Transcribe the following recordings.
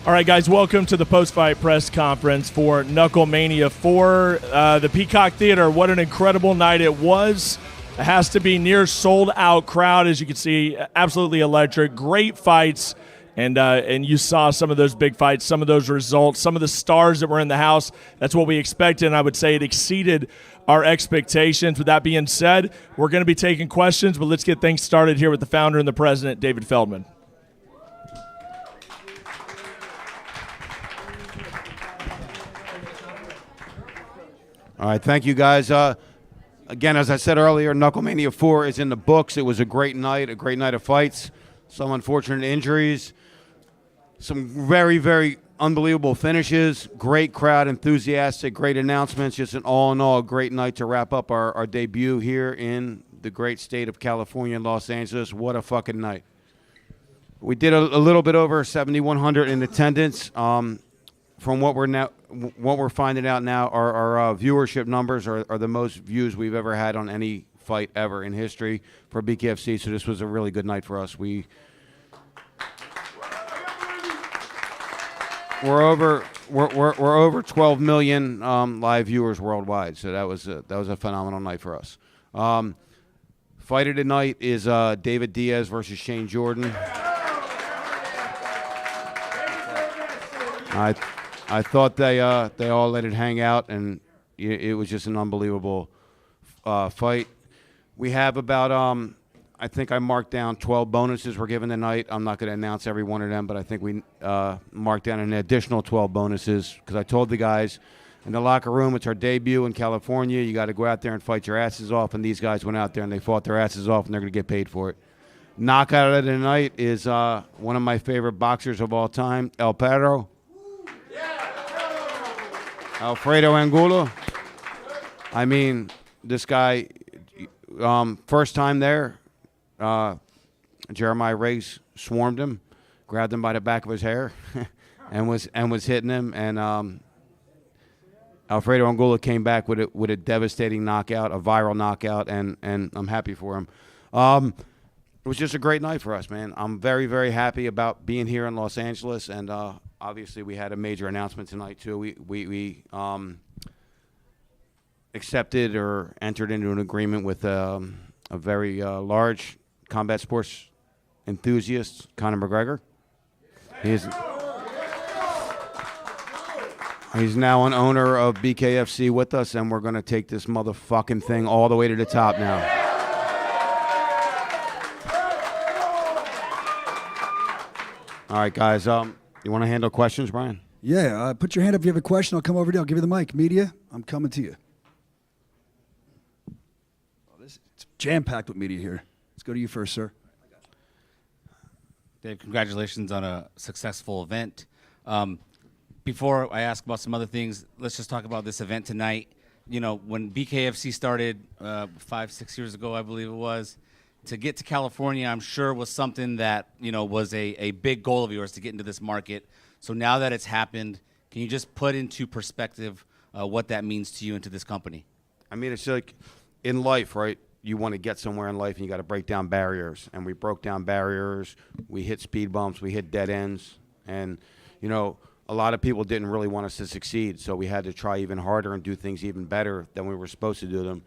All right, guys, welcome to the post-fight press conference for Knucklemania 4. The Peacock Theater, what an incredible night it was. It has to be near sold-out crowd, as you can see, absolutely electric. Great fights, and you saw some of those big fights, some of those results, some of the stars that were in the house. That's what we expected, and I would say it exceeded our expectations. With that being said, we're going to be taking questions, but let's get things started here with the founder and the president, David Feldman. All right, thank you, guys. Again, as I said earlier, Knucklemania 4 is in the books. It was a great night of fights. Some unfortunate injuries. Some very, very unbelievable finishes. Great crowd, enthusiastic, great announcements. Just an all-in-all great night to wrap up our debut here in the great state of California and Los Angeles. What a fucking night. We did a little bit over 7,100 in attendance. From what we're finding out now, our viewership numbers are the most views we've ever had on any fight ever in history for BKFC. So this was a really good night for us. We're over 12 million live viewers worldwide. So that was a phenomenal night for us. Fighter tonight is David Diaz versus Shane Jordan. I thought they all let it hang out, and it was just an unbelievable fight. We have about, I think I marked down 12 bonuses we're given tonight. I'm not going to announce every one of them, but I think we marked down an additional 12 bonuses because I told the guys in the locker room, it's our debut in California. You got to go out there and fight your asses off, and these guys went out there and they fought their asses off, and they're going to get paid for it. Knockout of the night is one of my favorite boxers of all time, Alfredo Angulo. I mean, this guy, first time there, Jeremiah Riggs swarmed him, grabbed him by the back of his hair, and was hitting him. And Alfredo Angulo came back with a devastating knockout, a viral knockout, and I'm happy for him. It was just a great night for us, man. I'm very, very happy about being here in Los Angeles, and obviously we had a major announcement tonight too. We accepted or entered into an agreement with a very large combat sports enthusiast, Conor McGregor. He's now an owner of BKFC with us, and we're going to take this motherfucking thing all the way to the top now. All right, guys. You want to handle questions, Brian? Yeah. Put your hand up if you have a question. I'll come over to you. I'll give you the mic. Media, I'm coming to you. It's jam-packed with media here. Let's go to you first, sir. Dave, congratulations on a successful event. Before I ask about some other things, let's just talk about this event tonight. You know, when BKFC started 5-6 years ago, I believe it was, to get to California, I'm sure was something that, you know, was a big goal of yours to get into this market. So now that it's happened, can you just put into perspective what that means to you and to this company? I mean, it's like in life, right? You want to get somewhere in life and you got to break down barriers. And we broke down barriers. We hit speed bumps. We hit dead ends. And, you know, a lot of people didn't really want us to succeed. So we had to try even harder and do things even better than we were supposed to do them.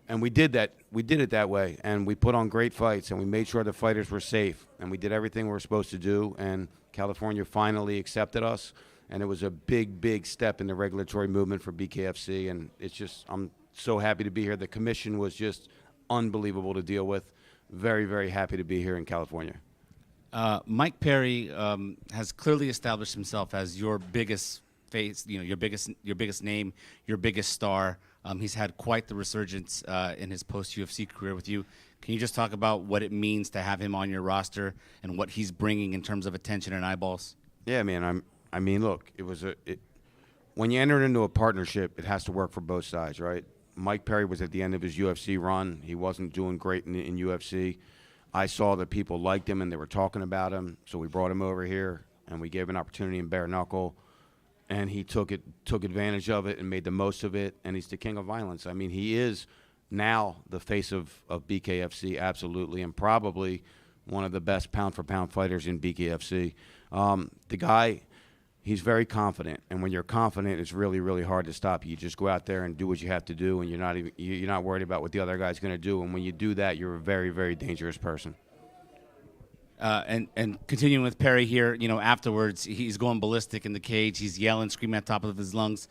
And we did that. We did it that way, and we put on great fights, and we made sure the fighters were safe, and we did everything we were supposed to do, and California finally accepted us, and it was a big, big step in the regulatory movement for BKFC, and it's just, I'm so happy to be here. The commission was just unbelievable to deal with. Very, very happy to be here in California. Mike Perry has clearly established himself as your biggest face, you know, your biggest name, your biggest star. He's had quite the resurgence in his post-UFC career with you. Can you just talk about what it means to have him on your roster and what he's bringing in terms of attention and eyeballs? Yeah, man. I mean, look, when you enter into a partnership, it has to work for both sides, right? Mike Perry was at the end of his UFC run. He wasn't doing great in UFC. I saw that people liked him and they were talking about him, so we brought him over here and we gave an opportunity in bare knuckle. And he took advantage of it and made the most of it, and he's the king of violence. I mean, he is now the face of BKFC, absolutely, and probably one of the best pound-for-pound fighters in BKFC. The guy he's very confident, and when you're confident, it's really, really hard to stop you. You just go out there and do what you have to do, and you're not worried about what the other guy's going to do. And when you do that, you're a very, very dangerous person. And continuing with Perry here, afterwards he's going ballistic in the cage. He's yelling, screaming at the top of his lungs.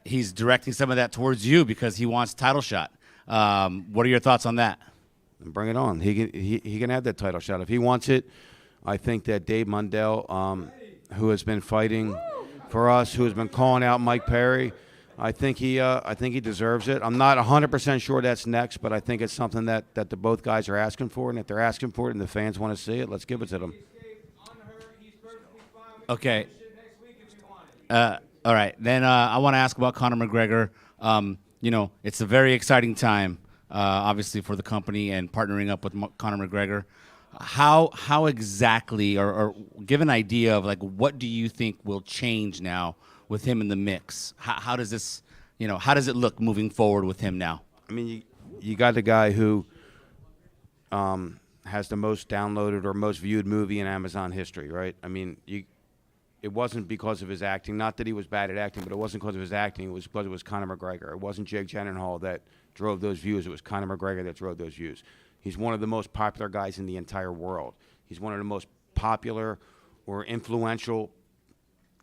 He's directing some of that towards you because he wants title shot. What are your thoughts on that? Bring it on. He can have that title shot if he wants it. I think that Dave Mundell, who has been fighting for us, who has been calling out Mike Perry, I think he deserves it. I'm not 100% sure that's next, but I think it's something that the both guys are asking for, and if they're asking for it and the fans want to see it, let's give it to them. Okay. All right. Then I want to ask about Conor McGregor. It's a very exciting time, obviously, for the company and partnering up with Conor McGregor. How exactly, or give an idea of what do you think will change now with him in the mix? How does this, how does it look moving forward with him now? I mean, you got the guy who has the most downloaded or most viewed movie in Amazon history, right? I mean, it wasn't because of his acting. Not that he was bad at acting, but it wasn't because of his acting. It was because it was Conor McGregor. It wasn't Jake Gyllenhaal that drove those views. It was Conor McGregor that drove those views. He's one of the most popular guys in the entire world. He's one of the most popular or influential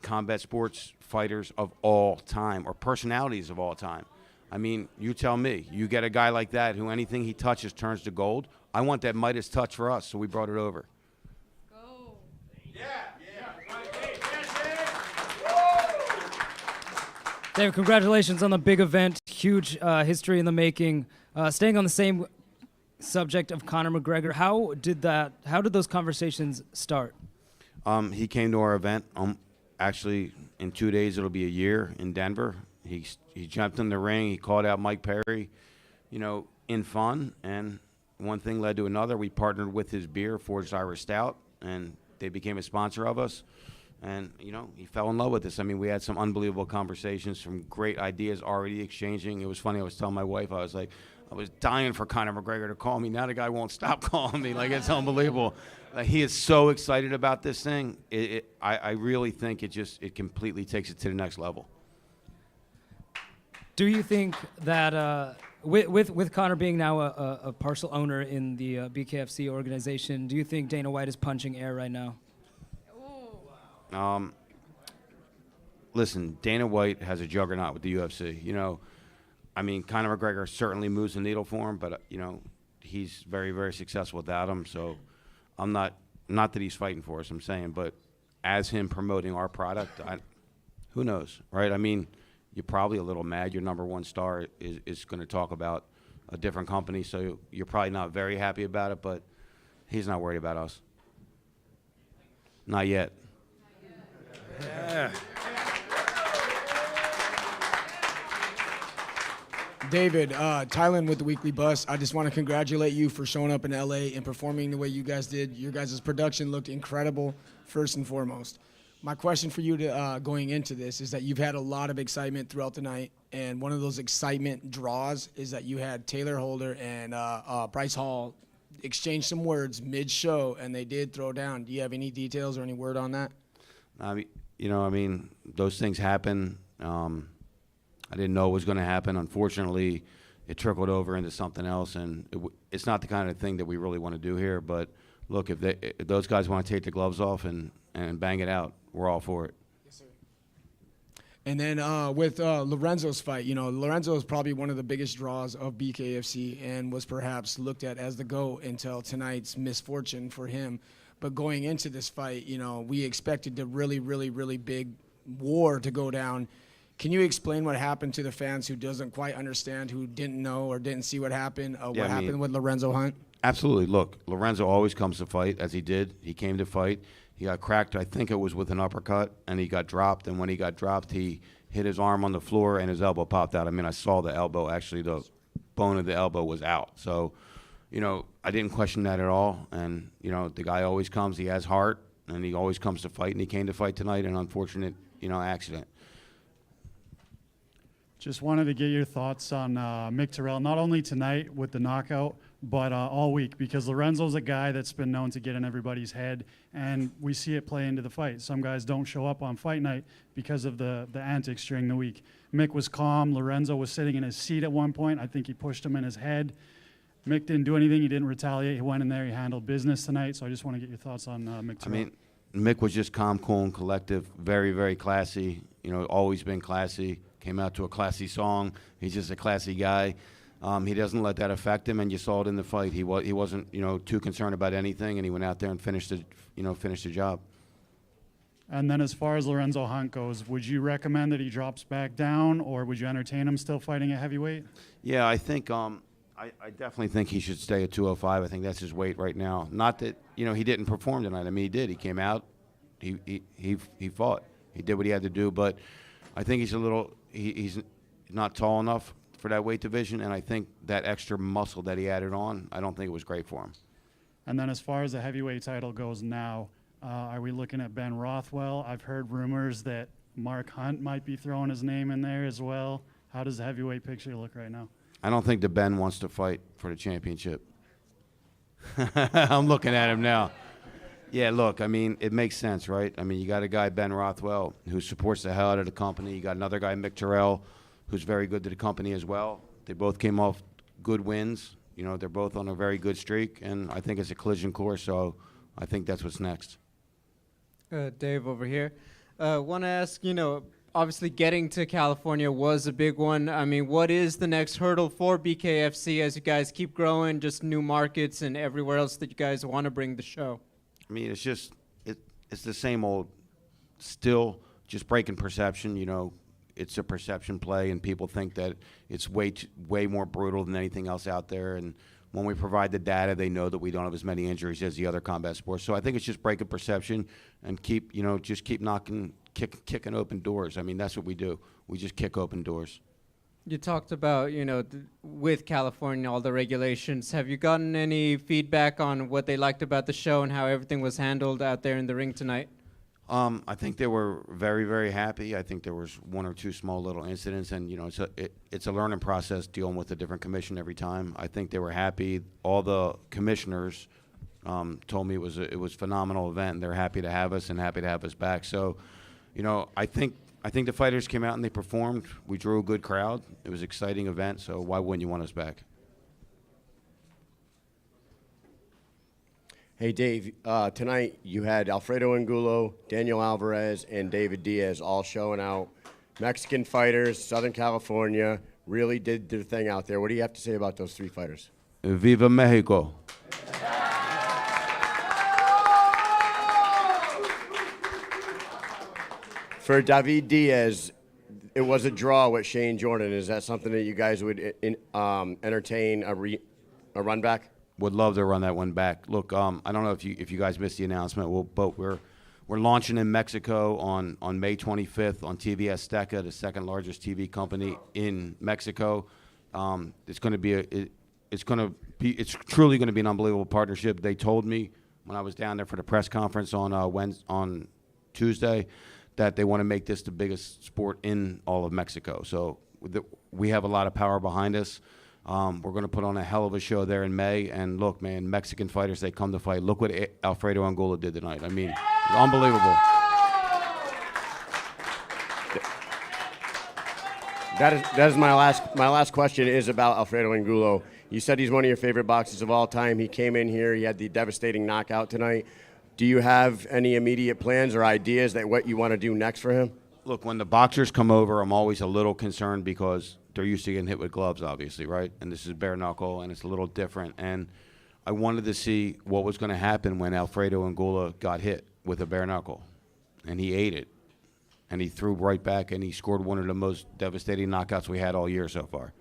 combat sports fighters of all time, or personalities of all time. I mean, you tell me. You get a guy like that who anything he touches turns to gold. I want that Midas touch for us, so we brought it over. Go. David, congratulations on the big event. Huge history in the making. Staying on the same subject of Conor McGregor, how did those conversations start? He came to our event. Actually, in 2 days, it'll be a year in Denver. He jumped in the ring. He called out Mike Perry, in fun. And one thing led to another. We partnered with his beer, Forged Irish Stout, and they became a sponsor of us. And, he fell in love with this. I mean, we had some unbelievable conversations, some great ideas already exchanging. It was funny. I was telling my wife, I was dying for Conor McGregor to call me. Now the guy won't stop calling me. It's unbelievable. He is so excited about this thing. I really think it completely takes it to the next level. Do you think that with Conor being now a partial owner in the BKFC organization, do you think Dana White is punching air right now? Listen, Dana White has a juggernaut with the UFC. I mean, Conor McGregor certainly moves the needle for him, but, he's very, very successful without him. So I'm not that he's fighting for us, I'm saying, but as him promoting our product, who knows, right? I mean, you're probably a little mad. Your number one star is going to talk about a different company, so you're probably not very happy about it, but he's not worried about us. Not yet. Yeah. David, Thailand with the Weekly Bus. I just want to congratulate you for showing up in LA and performing the way you guys did. Your guys' production looked incredible, first and foremost. My question for you going into this is that you've had a lot of excitement throughout the night, and one of those excitement draws is that you had Taylor Holder and Bryce Hall exchange some words mid-show, and they did throw down. Do you have any details or any word on that? I mean, those things happen. I didn't know it was going to happen. Unfortunately, it trickled over into something else, and it's not the kind of thing that we really want to do here. But look, if those guys want to take the gloves off and bang it out, we're all for it. Yes, sir. And then with Lorenzo's fight, Lorenzo is probably one of the biggest draws of BKFC and was perhaps looked at as the GOAT until tonight's misfortune for him. But going into this fight, we expected the really, really, really big war to go down. Can you explain what happened to the fans who doesn't quite understand, who didn't know or didn't see what happened, happened with Lorenzo Hunt? Absolutely. Look, Lorenzo always comes to fight, as he did. He came to fight. He got cracked, I think it was with an uppercut, and he got dropped. And when he got dropped, he hit his arm on the floor, and his elbow popped out. I mean, I saw the elbow. Actually, the bone of the elbow was out. So, I didn't question that at all. And, the guy always comes. He has heart, and he always comes to fight. And he came to fight tonight, an unfortunate, accident. Just wanted to get your thoughts on Mick Terrill, not only tonight with the knockout, but all week, because Lorenzo's a guy that's been known to get in everybody's head, and we see it play into the fight. Some guys don't show up on fight night because of the antics during the week. Mick was calm. Lorenzo was sitting in his seat at one point. I think he pushed him in his head. Mick didn't do anything. He didn't retaliate. He went in there. He handled business tonight. So I just want to get your thoughts on Mick Terrill. I mean, Mick was just calm, cool, and collective. Very, very classy. You know, always been classy. Came out to a classy song. He's just a classy guy. He doesn't let that affect him, and you saw it in the fight. He wasn't, you know, too concerned about anything, and he went out there and finished the job. And then as far as Lorenzo Hunt goes, would you recommend that he drops back down, or would you entertain him still fighting at heavyweight? Yeah, I think I definitely think he should stay at 205. I think that's his weight right now. Not that, you know, he didn't perform tonight. I mean, he did. He came out. He fought. He did what he had to do. But I think he's not tall enough for that weight division, and I think that extra muscle that he added on, I don't think it was great for him. And then as far as the heavyweight title goes now, are we looking at Ben Rothwell? I've heard rumors that Mark Hunt might be throwing his name in there as well. How does the heavyweight picture look right now? I don't think the Ben wants to fight for the championship. I'm looking at him now. Yeah, look, I mean, it makes sense, right? I mean, you got a guy, Ben Rothwell, who supports the hell out of the company. You got another guy, Mick Terrill, who's very good to the company as well. They both came off good wins. You know, they're both on a very good streak, and I think it's a collision course, so I think that's what's next. Dave over here. Want to ask, you know, obviously getting to California was a big one. I mean, what is the next hurdle for BKFC as you guys keep growing, just new markets and everywhere else that you guys want to bring the show? I mean, it's just, it's the same old, still just breaking perception. You know, it's a perception play, and people think that it's way more brutal than anything else out there. And when we provide the data, they know that we don't have as many injuries as the other combat sports. So I think it's just breaking perception and keep kicking open doors. I mean, that's what we do. We just kick open doors. You talked about, you know, with California, all the regulations. Have you gotten any feedback on what they liked about the show and how everything was handled out there in the ring tonight? I think they were very, very happy. I think there was one or two small little incidents, and you know, it's a learning process dealing with a different commission every time. I think they were happy. All the commissioners told me it was a phenomenal event, and they're happy to have us and happy to have us back. So, you know, I think the fighters came out and they performed. We drew a good crowd. It was an exciting event. So why wouldn't you want us back? Hey, Dave, tonight you had Alfredo Angulo, Daniel Alvarez, and David Diaz all showing out. Mexican fighters, Southern California, really did their thing out there. What do you have to say about those three fighters? Viva Mexico. For David Diaz, it was a draw with Shane Jordan. Is that something that you guys would entertain a run back? Would love to run that one back. Look, I don't know if you guys missed the announcement, but we're launching in Mexico on May 25th on TV Azteca, the second largest TV company in Mexico. It's truly going to be an unbelievable partnership. They told me when I was down there for the press conference on Tuesday that they want to make this the biggest sport in all of Mexico. So we have a lot of power behind us. We're going to put on a hell of a show there in May. And look, man, Mexican fighters, they come to fight. Look what Alfredo Angulo did tonight. I mean, unbelievable. That is my last question is about Alfredo Angulo. You said he's one of your favorite boxers of all time. He came in here. He had the devastating knockout tonight. Do you have any immediate plans or ideas that what you want to do next for him? Look, when the boxers come over, I'm always a little concerned because they're used to getting hit with gloves, obviously, right? And this is bare knuckle, and it's a little different. And I wanted to see what was going to happen when Alfredo Angulo got hit with a bare knuckle. And he ate it. And he threw right back, and he scored one of the most devastating knockouts we had all year so far.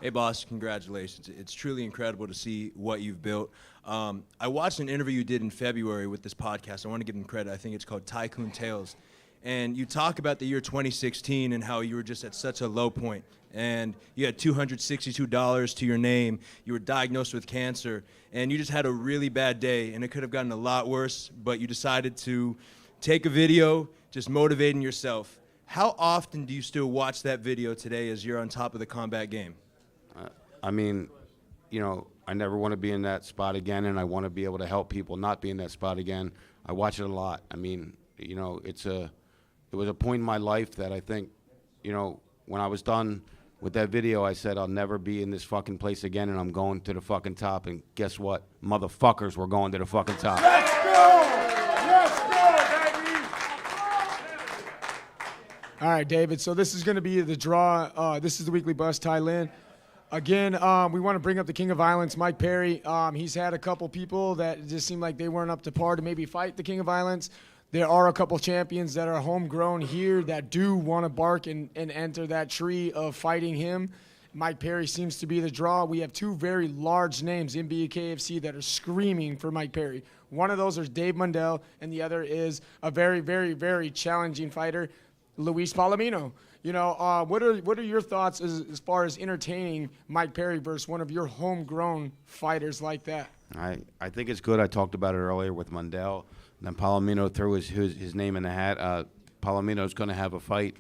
Hey, boss, congratulations. It's truly incredible to see what you've built. I watched an interview you did in February with this podcast. I want to give them credit. I think it's called Tycoon Tales. And you talk about the year 2016 and how you were just at such a low point. And you had $262 to your name. You were diagnosed with cancer. And you just had a really bad day. And it could have gotten a lot worse. But you decided to take a video just motivating yourself. How often do you still watch that video today as you're on top of the combat game? I mean, you know, I never want to be in that spot again, and I want to be able to help people not be in that spot again. I watch it a lot. I mean, you know, it was a point in my life that I think, you know, when I was done with that video, I said, I'll never be in this fucking place again, and I'm going to the fucking top. And guess what? Motherfuckers, we're going to the fucking top. Let's go! Let's go, baby! All right, David, so this is going to be the draw. This is the weekly bust, Thailand. Again, we want to bring up the King of Violence, Mike Perry. He's had a couple people that just seemed like they weren't up to par to maybe fight the King of Violence. There are a couple champions that are homegrown here that do want to bark and enter that tree of fighting him. Mike Perry seems to be the draw. We have two very large names in BKFC that are screaming for Mike Perry. One of those is Dave Mundell, and the other is a very, very, very challenging fighter, Luis Palomino. You know, what are your thoughts as far as entertaining Mike Perry versus one of your homegrown fighters like that? I think it's good. I talked about it earlier with Mundell. Then Palomino threw his name in the hat. Palomino's going to have a fight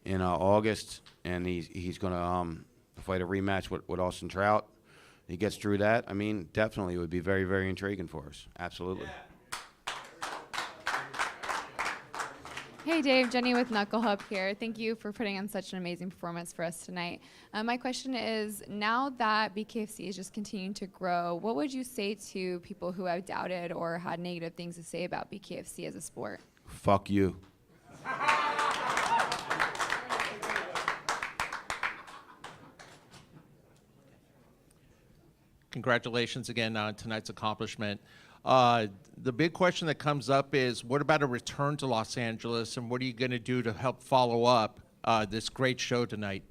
in August, and he's going to fight a rematch with Austin Trout. He gets through that. I mean, definitely it would be very, very intriguing for us. Absolutely. Yeah. Hey Dave, Jenny with Knuckle Hub here. Thank you for putting on such an amazing performance for us tonight. My question is, now that BKFC is just continuing to grow, what would you say to people who have doubted or had negative things to say about BKFC as a sport? Fuck you. Congratulations again on tonight's accomplishment. The big question that comes up is, what about a return to Los Angeles, and what are you going to do to help follow up this great show tonight?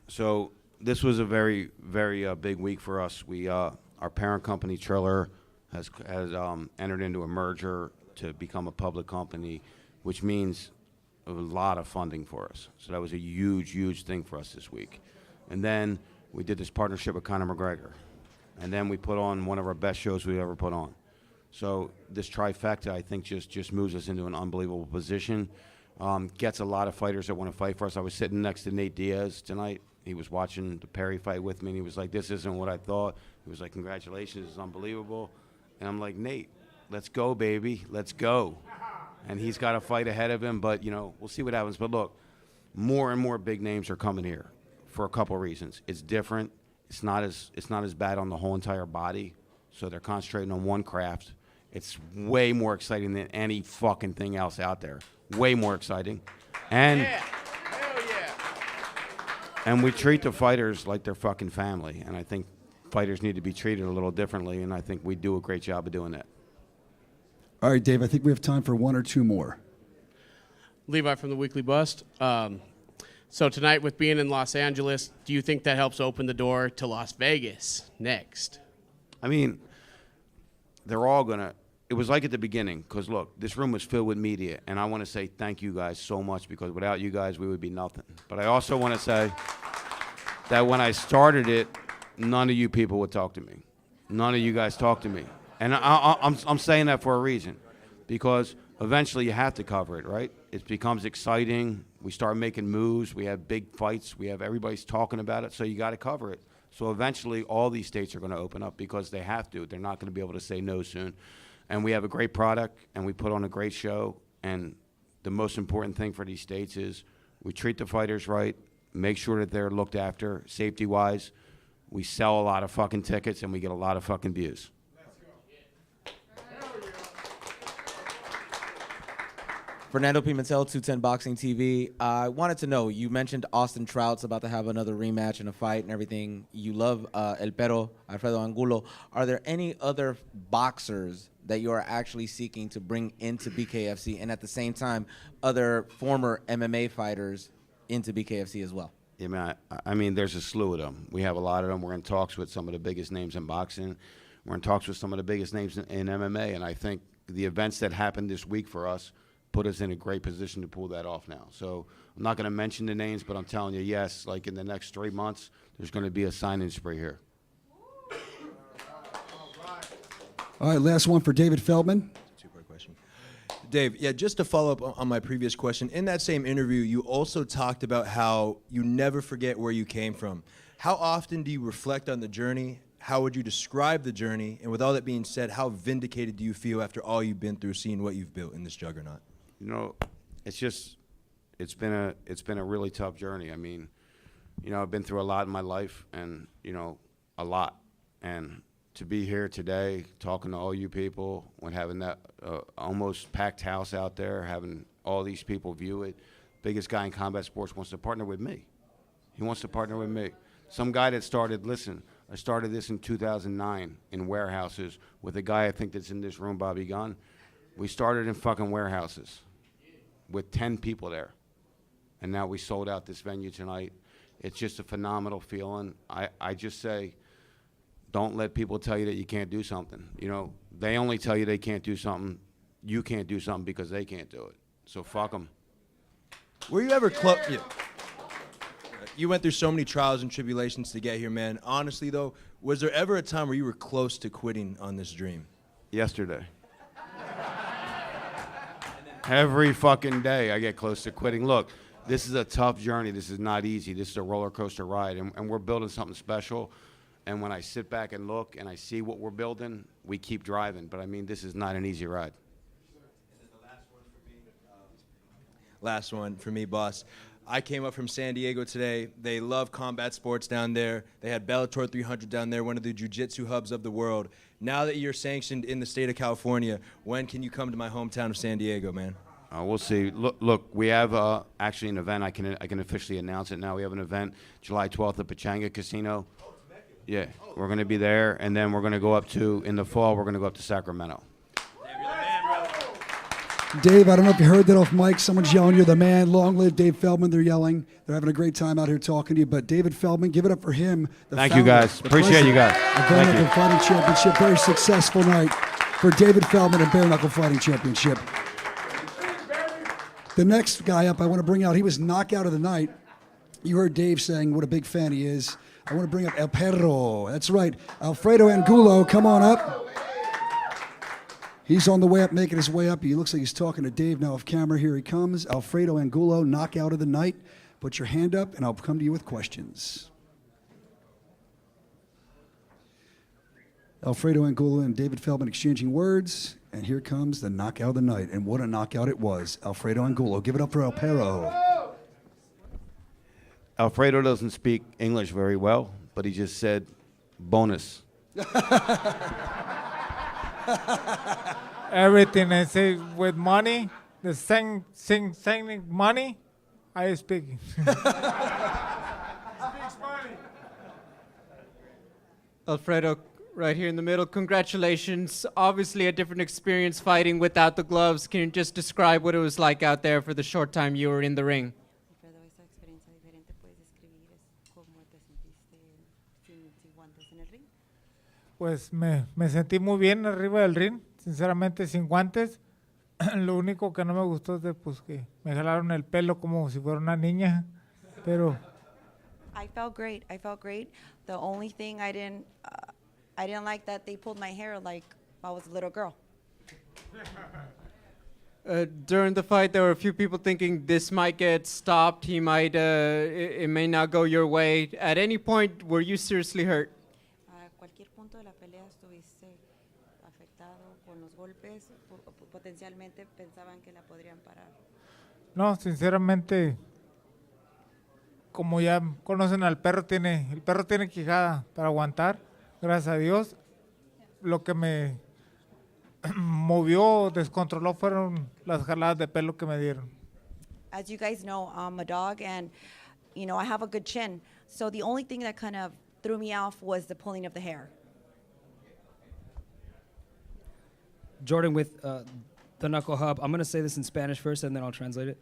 So this was a very, very big week for us. Our parent company, Triller, has entered into a merger to become a public company, which means a lot of funding for us. So that was a huge, huge thing for us this week. And then we did this partnership with Conor McGregor. And then we put on one of our best shows we've ever put on. So this trifecta, I think, just moves us into an unbelievable position. Gets a lot of fighters that want to fight for us. I was sitting next to Nate Diaz tonight. He was watching the Perry fight with me, and he was like, this isn't what I thought. He was like, congratulations, it's unbelievable. And I'm like, Nate, let's go, baby, let's go. And he's got a fight ahead of him, but, you know, we'll see what happens. But look, more and more big names are coming here for a couple reasons. It's different. It's not as bad on the whole entire body, so they're concentrating on one craft. It's way more exciting than any fucking thing else out there. Way more exciting. And Hell yeah. And we treat the fighters like they're fucking family, and I think fighters need to be treated a little differently, and I think we do a great job of doing that. All right, Dave, I think we have time for one or two more. Levi from the Weekly Bust. So tonight, with being in Los Angeles, do you think that helps open the door to Las Vegas next? I mean, they're all going to – it was like at the beginning, because, look, this room was filled with media, and I want to say thank you guys so much, because without you guys, we would be nothing. But I also want to say that when I started it, none of you people would talk to me. None of you guys talked to me. And I'm saying that for a reason, because eventually you have to cover it, right? It becomes exciting. We start making moves. We have big fights. We have everybody's talking about it, so you got to cover it. So eventually all these states are going to open up because they have to. They're not going to be able to say no soon. And we have a great product, and we put on a great show. And the most important thing for these states is we treat the fighters right, make sure that they're looked after safety-wise. We sell a lot of fucking tickets, and we get a lot of fucking views. Fernando Pimentel, 210 Boxing TV. I wanted to know, you mentioned Austin Trout's about to have another rematch and a fight and everything. You love El Perro, Alfredo Angulo. Are there any other boxers that you are actually seeking to bring into BKFC, and at the same time, other former MMA fighters into BKFC as well? Yeah, man, I mean, there's a slew of them. We have a lot of them. We're in talks with some of the biggest names in boxing. We're in talks with some of the biggest names in MMA, and I think the events that happened this week for us put us in a great position to pull that off now. So I'm not going to mention the names, but I'm telling you, yes, like in the next 3 months, there's going to be a sign-in spree here. All right, last one for David Feldman. Two-part question. Dave, yeah, just to follow up on my previous question, in that same interview, you also talked about how you never forget where you came from. How often do you reflect on the journey? How would you describe the journey? And with all that being said, how vindicated do you feel after all you've been through, seeing what you've built in this juggernaut? You know, it's been a really tough journey. I mean, you know, I've been through a lot in my life, and you know, a lot. And to be here today, talking to all you people, when having that almost packed house out there, having all these people view it, biggest guy in combat sports wants to partner with me. He wants to partner with me. Some guy that started, listen, I started this in 2009 in warehouses with a guy I think that's in this room, Bobby Gunn. We started in fucking warehouses with 10 people there. And now we sold out this venue tonight. It's just a phenomenal feeling. I just say, don't let people tell you that you can't do something. You know, they only tell you they can't do something. You can't do something because they can't do it. So fuck them. Were you ever close? Yeah. You went through so many trials and tribulations to get here, man. Honestly, though, was there ever a time where you were close to quitting on this dream? Yesterday. Every fucking day I get close to quitting. Look, this is a tough journey. This is not easy. This is a roller coaster ride, and we're building something special. And when I sit back and look and I see what we're building, we keep driving. But I mean, this is not an easy ride. Last one for me, boss. I came up from San Diego today. They love combat sports down there. They had Bellator 300 down there, one of the jiu-jitsu hubs of the world. Now that you're sanctioned in the state of California, when can you come to my hometown of San Diego, man? We'll see. Look, we have actually an event. I can officially announce it now. We have an event July 12th at Pechanga Casino. Yeah, we're going to be there, and then we're going to go up to, in the fall, we're going to go up to Sacramento. Dave, I don't know if you heard that off mic. Someone's yelling, "You're the man. Long live Dave Feldman." They're yelling. They're having a great time out here talking to you. But David Feldman, give it up for him. Thank you, guys. Appreciate you guys. Bare Knuckle Fighting Championship. Very successful night for David Feldman and Bare Knuckle Fighting Championship. The next guy up I want to bring out, he was knockout of the night. You heard Dave saying what a big fan he is. I want to bring up El Perro. That's right. Alfredo Angulo, come on up. He's on the way up, making his way up. He looks like he's talking to Dave now off camera. Here he comes. Alfredo Angulo, knockout of the night. Put your hand up, and I'll come to you with questions. Alfredo Angulo and David Feldman exchanging words. And here comes the knockout of the night. And what a knockout it was. Alfredo Angulo. Give it up for El Perro. Alfredo doesn't speak English very well, but he just said bonus. Everything I say with money, the same money, I speak. Alfredo, right here in the middle, congratulations. Obviously a different experience fighting without the gloves. Can you just describe what it was like out there for the short time you were in the ring? Pues me sentí muy bien arriba del ring, sinceramente sin guantes. Lo único que no me gustó es de, pues, que me jalaron el pelo como si fuera una niña, pero I felt great. The only thing I didn't like that they pulled my hair like I was a little girl. During the fight, there were a few people thinking this might get stopped. He might, it may not go your way. At any point, were you seriously hurt? Cualquier punto de la pelea estuviste afectado con los golpes. Potencialmente pensaban que la podrían parar. no, sinceramente, como ya conocen al perro, el perro tiene quijada para aguantar, gracias a Dios. Lo que me movió, descontroló fueron las jaladas de pelo que me dieron. As you guys know, I'm a dog, and you know I have a good chin. So the only thing that kind of threw me off was the pulling of the hair. Jordan with the Knuckle Hub. I'm going to say this in Spanish first, and then I'll translate it.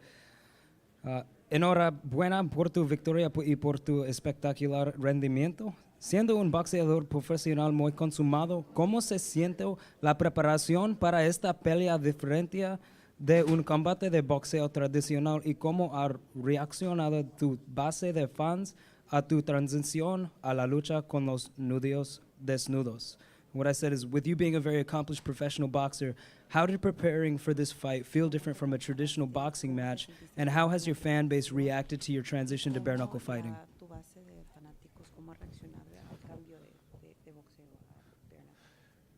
Enhorabuena por tu victoria y por tu espectacular rendimiento. Siendo un boxeador profesional muy consumado, ¿cómo se siente la preparación para esta pelea diferente de un combate de boxeo tradicional y cómo ha reaccionado tu base de fans a tu transición a la lucha con los nudillos desnudos? What I said is, with you being a very accomplished professional boxer, how did preparing for this fight feel different from a traditional boxing match, and how has your fan base reacted to your transition to bare knuckle fighting?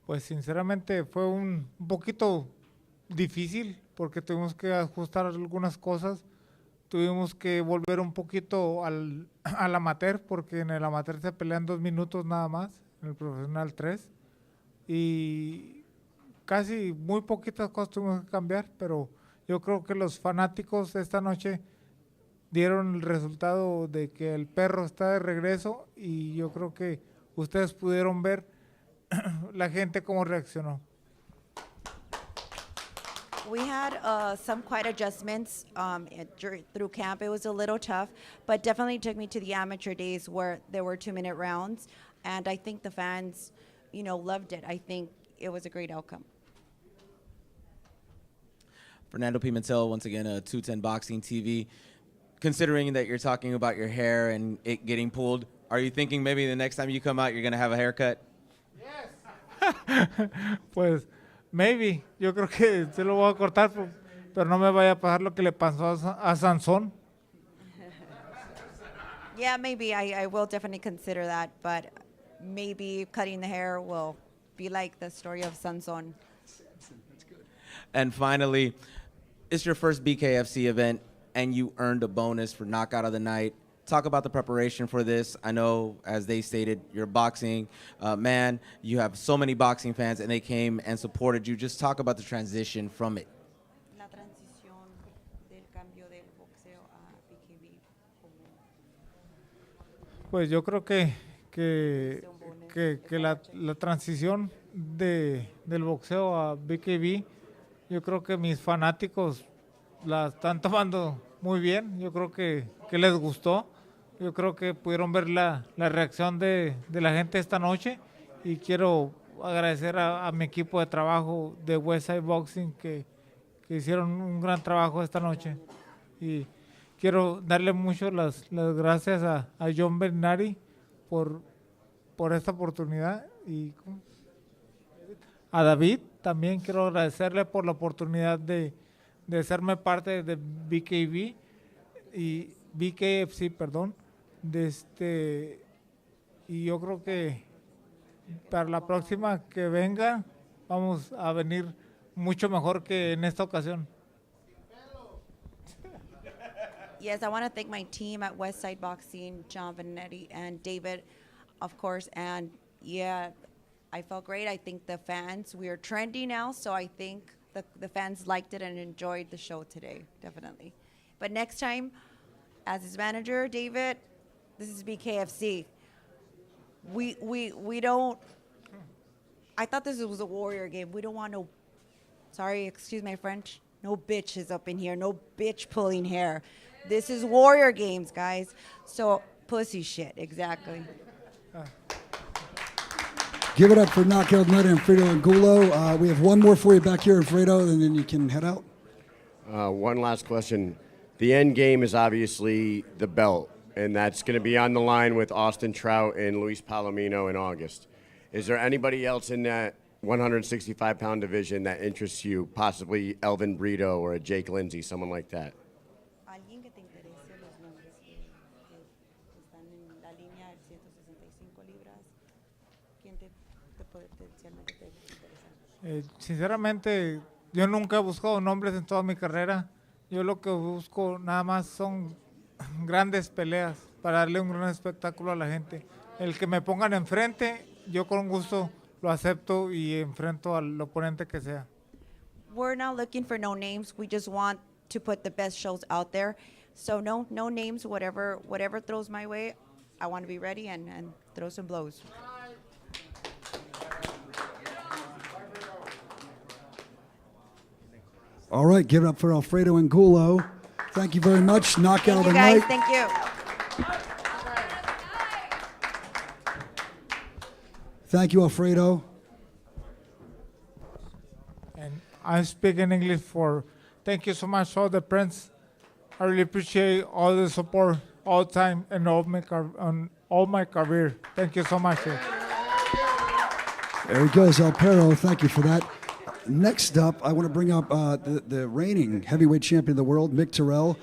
Pues sinceramente fue un poquito difícil porque tuvimos que ajustar algunas cosas, tuvimos que volver un poquito al amateur porque en el amateur se pelean 2 minutos nada más, en el profesional 3, y casi muy poquitas cosas tuvimos que cambiar, pero yo creo que los fanáticos esta noche dieron el resultado de que el perro está de regreso y yo creo que ustedes pudieron ver la gente cómo reaccionó. We had some quite adjustments through camp. It was a little tough, but definitely took me to the amateur days where there were 2-minute rounds, and I think the fans, loved it. I think it was a great outcome. Fernando Pimentel, once again, 210 Boxing TV. Considering that you're talking about your hair and it getting pulled, are you thinking maybe the next time you come out you're going to have a haircut? Pues, maybe. Yo creo que se lo voy a cortar, pero no me vaya a pasar lo que le pasó a Sansón. Yeah, maybe. I will definitely consider that, but maybe cutting the hair will be like the story of Sanson. And finally, it's your first BKFC event, and you earned a bonus for Knockout of the Night. Talk about the preparation for this. I know, as they stated, you're a boxing man. You have so many boxing fans, and they came and supported you. Just talk about the transition from it. La transición del cambio del boxeo a BKB. Pues yo creo que la transición del boxeo a BKB, yo creo que mis fanáticos la están tomando muy bien. Yo creo que les gustó. Yo creo que pudieron ver la reacción de la gente esta noche y quiero agradecer a mi equipo de trabajo de Westside Boxing que hicieron un gran trabajo esta noche. Y quiero darle mucho las gracias a John Bernari por esta oportunidad y a David también quiero agradecerle por la oportunidad de serme parte de BKB y BKFC, perdón. Y yo creo que para la próxima que venga vamos a venir mucho mejor que en esta ocasión. Yes, I want to thank my team at Westside Boxing, John Vanetti and David, of course. And yeah, I felt great. I think the fans, we are trendy now, so I think the fans liked it and enjoyed the show today, definitely. But next time, as his manager, David, this is BKFC. We don't, I thought this was a warrior game. We don't want no, sorry, excuse my French, no bitches up in here, no bitch pulling hair. This is warrior games, guys. So, pussy shit, exactly. Give it up for Knockout Night and Alfredo Angulo. We have one more for you back here, Alfredo, and then you can head out. One last question. The end game is obviously the belt, and that's going to be on the line with Austin Trout and Luis Palomino in August. Is there anybody else in that 165-pound division that interests you, possibly Elvin Brito or a Jake Lindsay, someone like that? ¿Alguien que te interese los nombres que están en la línea de 165 libras? ¿Quién te potencialmente te interesa? Sinceramente, yo nunca he buscado nombres en toda mi carrera. Yo lo que busco nada más son grandes peleas para darle un gran espectáculo a la gente. El que me pongan enfrente, yo con gusto lo acepto y enfrento al oponente que sea. We're not looking for no names. We just want to put the best shows out there. So no names, whatever throws my way, I want to be ready and throw some blows. All right, give it up for Alfredo Angulo. Thank you very much. Knockout of the Thank you, night. guys. Thank you. Thank you, Alfredo. And I speak in English thank you so much, all the friends. I really appreciate all the support all the time and all my career. Thank you so much. There he goes, El Perro. Thank you for that. Next up, I want to bring up the reigning heavyweight champion of the world, Mick Terrill,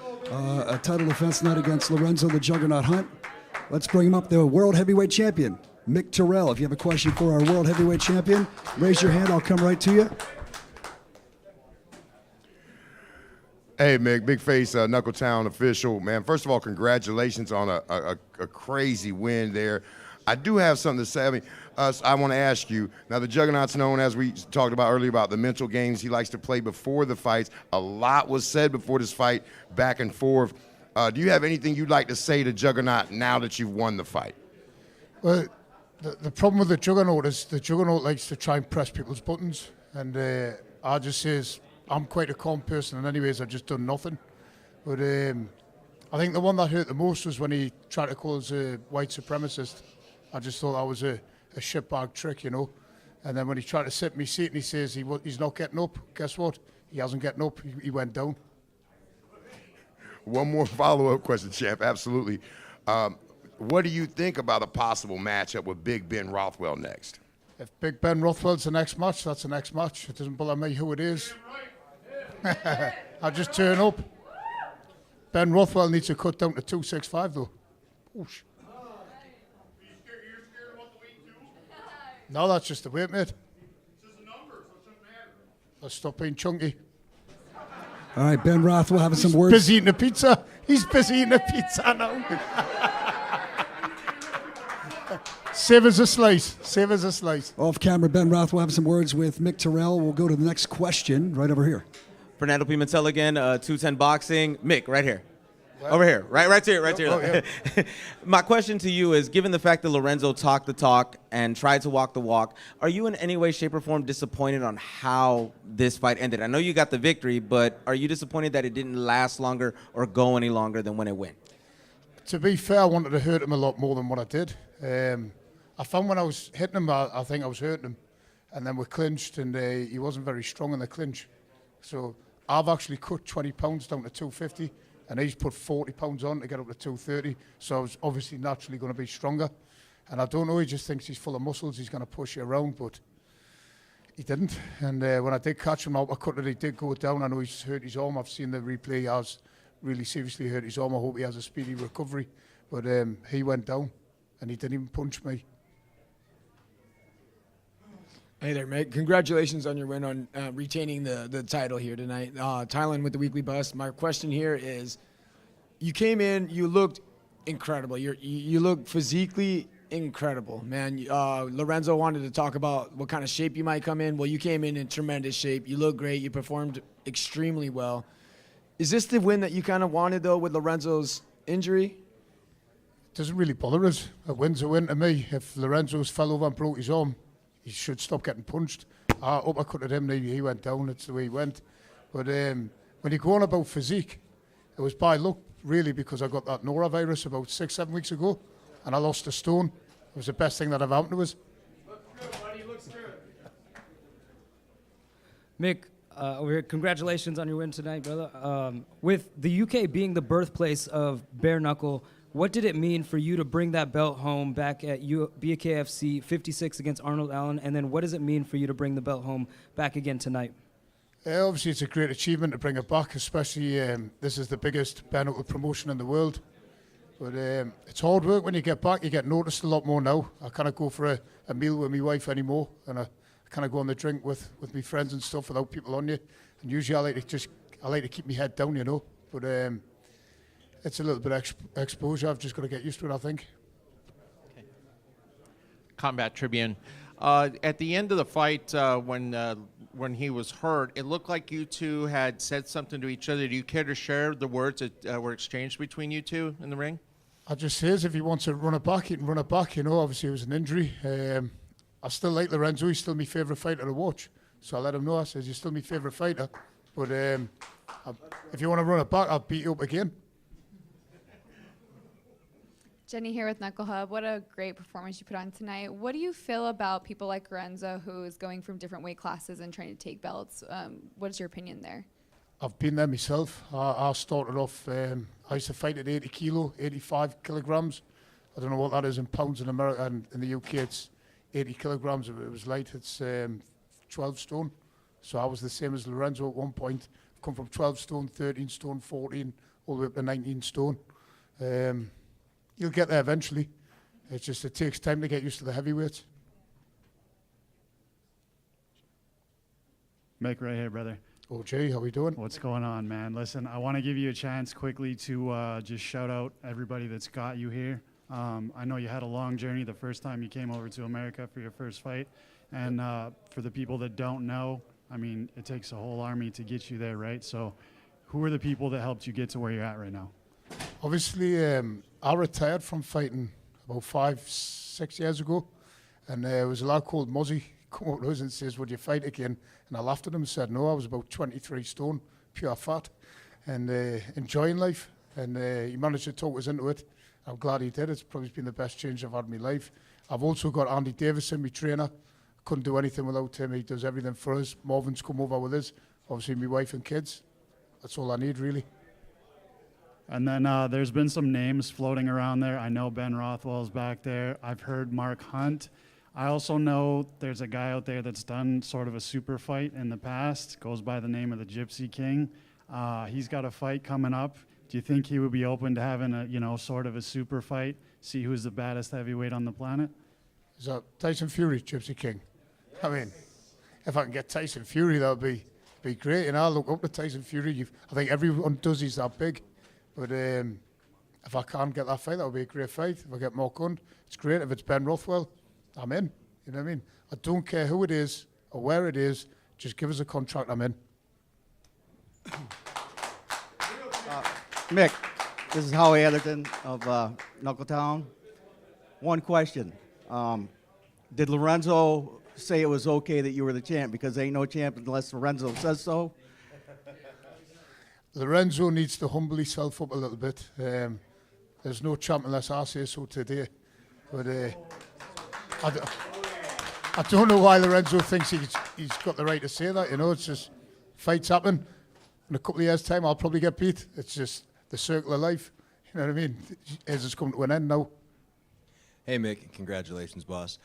a title defense night against Lorenzo the Juggernaut Hunt. Let's bring him up, the world heavyweight champion, Mick Terrill. If you have a question for our world heavyweight champion, raise your hand. I'll come right to you. Hey, Mick, Big Face, Knuckletown official. Man, first of all, congratulations on a crazy win there. I do have something to say. I mean, I want to ask you, now the Juggernaut's known, as we talked about earlier, about the mental games he likes to play before the fights. A lot was said before this fight, back and forth. Do you have anything you'd like to say to Juggernaut now that you've won the fight? Well, the problem with the Juggernaut is the Juggernaut likes to try and press people's buttons. And I just says, I'm quite a calm person, and anyways, I've just done nothing. But I think the one that hurt the most was when he tried to call us a white supremacist. I just thought that was a shitbag trick, you know. And then when he tried to sit in my seat and he says he's not getting up, guess what? He hasn't getting up, he went down. One more follow-up question, champ, absolutely. What do you think about a possible matchup with Big Ben Rothwell next? If Big Ben Rothwell's the next match, that's the next match. It doesn't bother me who it is. I'll just turn up. Ben Rothwell needs to cut down to 265 though. Oosh. No, that's just the weight, mate. Let's stop being chunky. All right, Ben Rothwell having some words. Busy eating a pizza. He's busy eating a pizza now. Save us a slice. Save us a slice. Off camera, Ben Rothwell having some words with Mick Terrill. We'll go to the next question right over here. Fernando Pimentel again, 210 Boxing. Mick, right here. Over here, right here. Oh, yeah. My question to you is, given the fact that Lorenzo talked the talk and tried to walk the walk, are you in any way, shape, or form disappointed on how this fight ended? I know you got the victory, but are you disappointed that it didn't last longer or go any longer than when it went? To be fair, I wanted to hurt him a lot more than what I did. I found when I was hitting him, I think I was hurting him. And then we clinched, and he wasn't very strong in the clinch. So I've actually cut 20 pounds down to 250. And he's put 40 pounds on to get up to 230. So I was obviously naturally going to be stronger. And I don't know, he just thinks he's full of muscles, he's going to push you around, but he didn't. And when I did catch him out, I cut it, he did go down. I know he's hurt his arm. I've seen the replay, he has really seriously hurt his arm. I hope he has a speedy recovery. But he went down, and he didn't even punch me. Hey there, Mick. Congratulations on your win on retaining the title here tonight. Thailand with the Weekly Bust. My question here is, you came in, you looked incredible. You look physically incredible, man. Lorenzo wanted to talk about what kind of shape you might come in. Well, you came in tremendous shape. You look great. You performed extremely well. Is this the win that you kind of wanted, though, with Lorenzo's injury? It doesn't really bother us. A win's a win to me. If Lorenzo's fell over and broke his arm, he should stop getting punched. I uppercutted him, he went down, that's the way he went. But when you go on about physique, it was by luck, really, because I got that norovirus about 6-7 weeks ago, and I lost a stone. It was the best thing that ever happened to us. Mick, over here, congratulations on your win tonight, brother. With the UK being the birthplace of bare knuckle, what did it mean for you to bring that belt home back at BKFC 56 against Arnold Allen? And then what does it mean for you to bring the belt home back again tonight? Obviously, it's a great achievement to bring it back, especially this is the biggest bare knuckle promotion in the world. But it's hard work when you get back. You get noticed a lot more now. I can't go for a meal with my wife anymore, and I kind of go on the drink with my friends and stuff without people on you. And usually I like to keep my head down, you know. But it's a little bit exposure. I've just got to get used to it, I think. Okay. Combat Tribune. At the end of the fight, when he was hurt, it looked like you two had said something to each other. Do you care to share the words that were exchanged between you two in the ring? I just says if he wants to run it back, he can run it back. You know, obviously it was an injury. I still like Lorenzo. He's still my favourite fighter to watch. So I let him know. I says, you're still my favourite fighter. But if you want to run it back, I'll beat you up again. Jenny here with Knuckle Hub. What a great performance you put on tonight. What do you feel about people like Lorenzo, who is going from different weight classes and trying to take belts? What's your opinion there? I've been there myself. I started off, I used to fight at 80 kilo, 85 kilograms. I don't know what that is in pounds in America, and in the UK it's 80 kilograms. It was light. It's 12 stone. So I was the same as Lorenzo at one point. Come from 12 stone, 13 stone, 14, all the way up to 19 stone. You'll get there eventually. It's just, it takes time to get used to the heavyweights. Mick, right here, brother. Oh, Jay, how we doing? What's going on, man? Listen, I want to give you a chance quickly to just shout out everybody that's got you here. I know you had a long journey the first time you came over to America for your first fight. And for the people that don't know, I mean, it takes a whole army to get you there, right? So who are the people that helped you get to where you're at right now? Obviously, I retired from fighting about 5-6 years ago. And there was a lad called Muzzy come up to us and says, would you fight again? And I laughed at him and said, no, I was about 23 stone, pure fat, and enjoying life. And he managed to talk us into it. I'm glad he did. It's probably been the best change I've had in my life. I've also got Andy Davison, my trainer. Couldn't do anything without him. He does everything for us. Marvin's come over with us. Obviously, my wife and kids. That's all I need, really. And then there's been some names floating around there. I know Ben Rothwell's back there. I've heard Mark Hunt. I also know there's a guy out there that's done sort of a super fight in the past, goes by the name of the Gypsy King. He's got a fight coming up. Do you think he would be open to having a, you know, sort of a super fight, see who's the baddest heavyweight on the planet? Is that Tyson Fury, Gypsy King? I mean, if I can get Tyson Fury, that would be great. You know, I look up to Tyson Fury. I think everyone does. He's that big. But if I can't get that fight, that would be a great fight. If I get Mark Hunt, it's great. If it's Ben Rothwell, I'm in. You know what I mean? I don't care who it is or where it is. Just give us a contract, I'm in. Mick, this is Howie Etherton of Knuckletown. One question. Did Lorenzo say it was okay that you were the champ? Because there ain't no champ unless Lorenzo says so. Lorenzo needs to humble himself up a little bit. There's no champ unless I say so today. But I don't know why Lorenzo thinks he's got the right to say that. You know, it's just fights happen. In a couple of years' time, I'll probably get beat. It's just the circle of life. You know what I mean? It's come to an end now. Hey, Mick, congratulations, boss.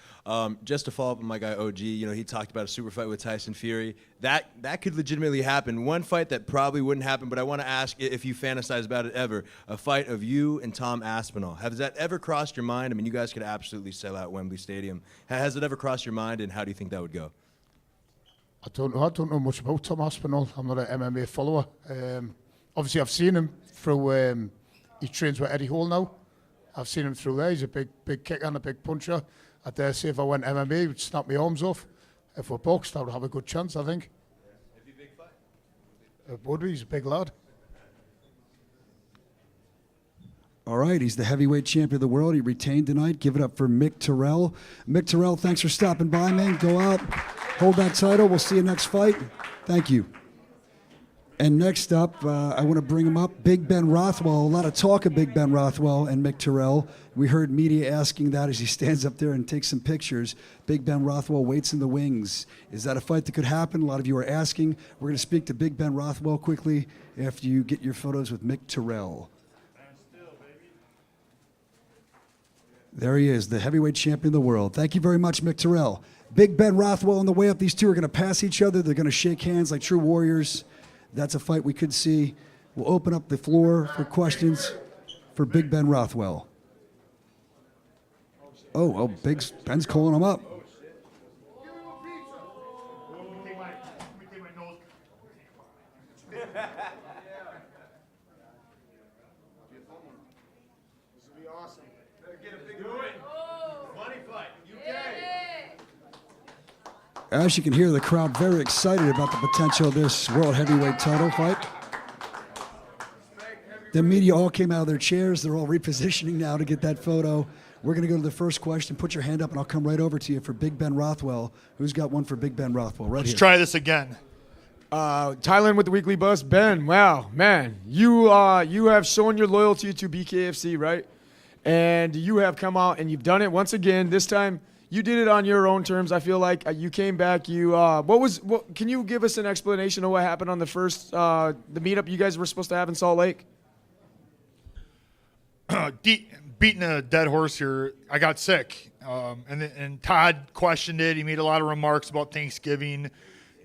Just to follow up on my guy OG, you know, he talked about a super fight with Tyson Fury. That could legitimately happen. One fight that probably wouldn't happen, but I want to ask if you fantasize about it ever, a fight of you and Tom Aspinall. Has that ever crossed your mind? I mean, you guys could absolutely sell out Wembley Stadium. Has it ever crossed your mind, and how do you think that would go? I don't know. I don't know much about Tom Aspinall. I'm not an MMA follower. Obviously, I've seen him through. He trains with Eddie Hall now. I've seen him through there. He's a big kicker and a big puncher. I dare say if I went MMA, he would snap my arms off. If we're boxed, I would have a good chance, I think. It'd be a big fight. It would be. He's a big lad. All right, he's the heavyweight champion of the world. He retained tonight. Give it up for Mick Terrill. Mick Terrill, thanks for stopping by, man. Go out, hold that title. We'll see you next fight. Thank you. And next up, I want to bring him up, Big Ben Rothwell. A lot of talk of Big Ben Rothwell and Mick Terrill. We heard media asking that as he stands up there and takes some pictures. Big Ben Rothwell waits in the wings. Is that a fight that could happen? A lot of you are asking. We're going to speak to Big Ben Rothwell quickly after you get your photos with Mick Terrill. There he is, the heavyweight champion of the world. Thank you very much, Mick Terrill. Big Ben Rothwell on the way up. These two are going to pass each other. They're going to shake hands like true warriors. That's a fight we could see. We'll open up the floor for questions for Big Ben Rothwell. Oh, Big Ben's calling him up. As you can hear, the crowd very excited about the potential of this world heavyweight title fight. The media all came out of their chairs. They're all repositioning now to get that photo. We're going to go to the first question. Put your hand up, and I'll come right over to you for Big Ben Rothwell. Who's got one for Big Ben Rothwell? Right here. Let's try this again. Thailand with the weekly bus. Ben, wow, man, you have shown your loyalty to BKFC, right? And you have come out and you've done it once again. This time, you did it on your own terms. I feel like you came back. Can you give us an explanation of what happened on the first the meetup you guys were supposed to have in Salt Lake? beating a dead horse here. I got sick, and Todd questioned it. He made a lot of remarks about Thanksgiving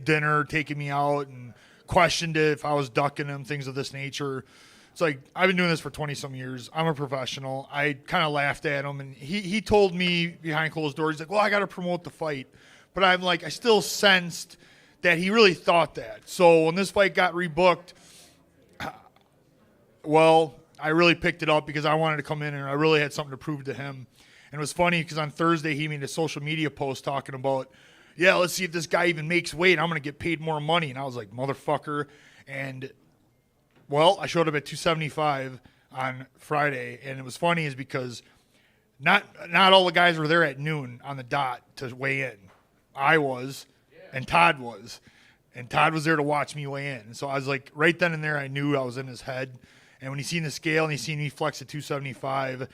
dinner, taking me out, and questioned if I was ducking him, things of this nature. It's like, I've been doing this for 20-some years. I'm a professional. I kind of laughed at him, and he told me behind closed doors, he's like, well, I got to promote the fight. But I'm like, I still sensed that he really thought that. So when this fight got rebooked, well, I really picked it up because I wanted to come in and I really had something to prove to him. And it was funny because on Thursday he made a social media post talking about, yeah, let's see if this guy even makes weight. I'm going to get paid more money. And I was like, motherfucker. And, well, I showed up at 275 on Friday. And it was funny is because not all the guys were there at noon on the dot to weigh in. I was, and Todd was. And Todd was there to watch me weigh in. And so I was like, right then and there, I knew I was in his head. And when he seen the scale and he seen me flex at 275,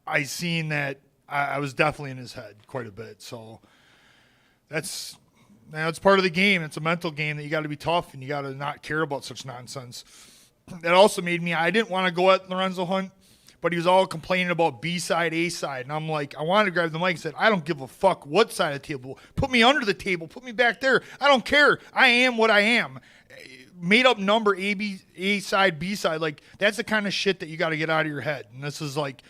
I seen that I was definitely in his head quite a bit. So that's part of the game. It's a mental game that you got to be tough and you got to not care about such nonsense. That also made me, I didn't want to go at Lorenzo Hunt, but he was all complaining about B side, A side. And I'm like, I wanted to grab the mic and said, I don't give a fuck what side of the table. Put me under the table. Put me back there. I don't care. I am what I am. Made up number, A side, B side. Like, that's the kind of shit that you got to get out of your head. And this is like,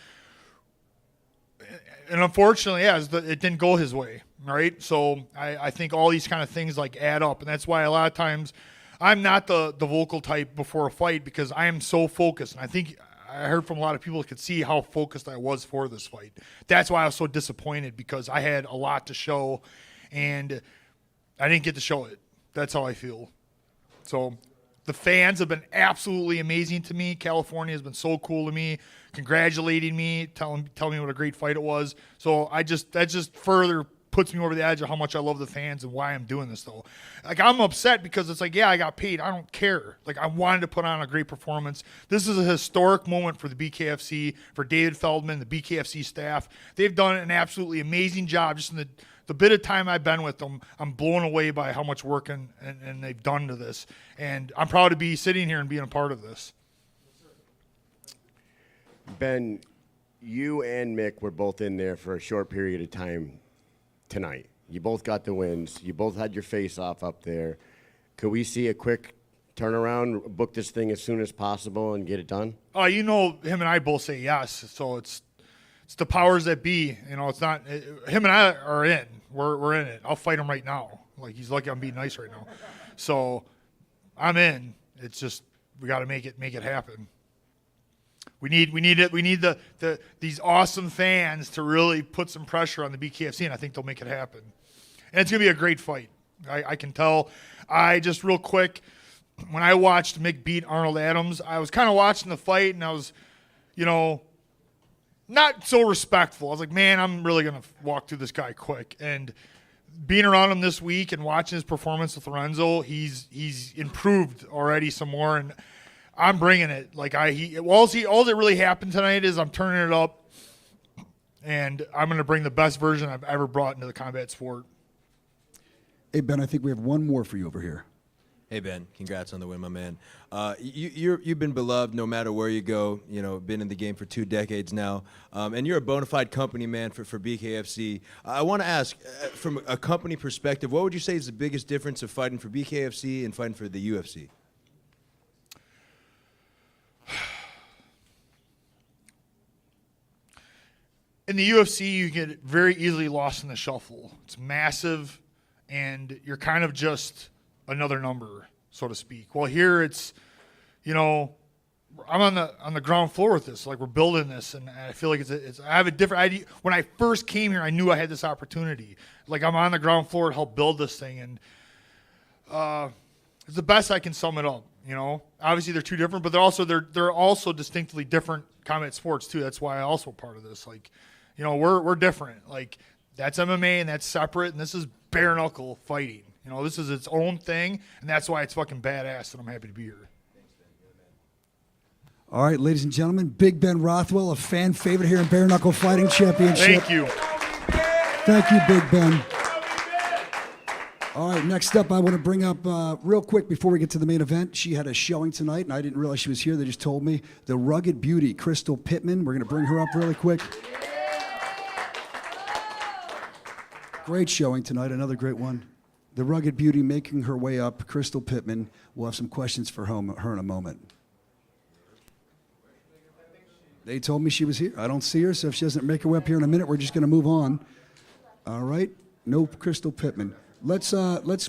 and unfortunately, yeah, it didn't go his way, right? So I think all these kind of things like add up. And that's why a lot of times I'm not the vocal type before a fight because I am so focused. And I think I heard from a lot of people that could see how focused I was for this fight. That's why I was so disappointed because I had a lot to show and I didn't get to show it. That's how I feel. So the fans have been absolutely amazing to me. California has been so cool to me, congratulating me, telling me what a great fight it was. So that just further puts me over the edge of how much I love the fans and why I'm doing this though. Like, I'm upset because it's like, yeah, I got paid. I don't care. Like, I wanted to put on a great performance. This is a historic moment for the BKFC, for David Feldman, the BKFC staff. They've done an absolutely amazing job just in the bit of time I've been with them. I'm blown away by how much work and they've done to this. And I'm proud to be sitting here and being a part of this. Ben, you and Mick were both in there for a short period of time tonight. You both got the wins. You both had your face-off up there. Could we see a quick turnaround, book this thing as soon as possible and get it done? You know, him and I both say yes. So it's the powers that be. You know, it's not him and I are in. We're in it. I'll fight him right now. Like, he's lucky I'm being nice right now. So I'm in. It's just we got to make it happen. We need these awesome fans to really put some pressure on the BKFC, and I think they'll make it happen. And it's gonna be a great fight. I can tell. I just real quick, when I watched Mick beat Arnold Adams, I was kind of watching the fight, and I was, you know, not so respectful. I was like, man, I'm really gonna walk through this guy quick. And being around him this week and watching his performance with Lorenzo, he's improved already some more, and I'm bringing it. Like, all that really happened tonight is I'm turning it up, and I'm going to bring the best version I've ever brought into the combat sport. Hey, Ben, I think we have one more for you over here. Hey, Ben, congrats on the win, my man. You've been beloved no matter where you go. You know, been in the game for 2 decades now, and you're a bona fide company man for BKFC. I want to ask, from a company perspective, what would you say is the biggest difference of fighting for BKFC and fighting for the UFC? In the UFC, you get very easily lost in the shuffle. It's massive, and you're kind of just another number, so to speak. Well, here it's, you know, I'm on the ground floor with this. Like, we're building this, and I feel like I have a different idea. When I first came here, I knew I had this opportunity. Like, I'm on the ground floor to help build this thing, and it's the best I can sum it up. You know, obviously they're two different, but they're also distinctly different combat sports too. That's why I'm also part of this. Like, you know, we're different. Like, that's MMA and that's separate, and this is bare knuckle fighting. You know, this is its own thing, and that's why it's fucking badass, and I'm happy to be here. All right, ladies and gentlemen, Big Ben Rothwell, a fan favorite here in Bare Knuckle Fighting Championship. Thank you. Thank you, Big Ben. All right, next up, I want to bring up real quick before we get to the main event. She had a showing tonight, and I didn't realize she was here. They just told me. The rugged beauty, Crystal Pittman. We're going to bring her up really quick. Great showing tonight, another great one. The rugged beauty making her way up, Crystal Pittman. We'll have some questions for her in a moment. They told me she was here. I don't see her, so if she doesn't make her way up here in a minute, we're just going to move on. All right, no Crystal Pittman. Let's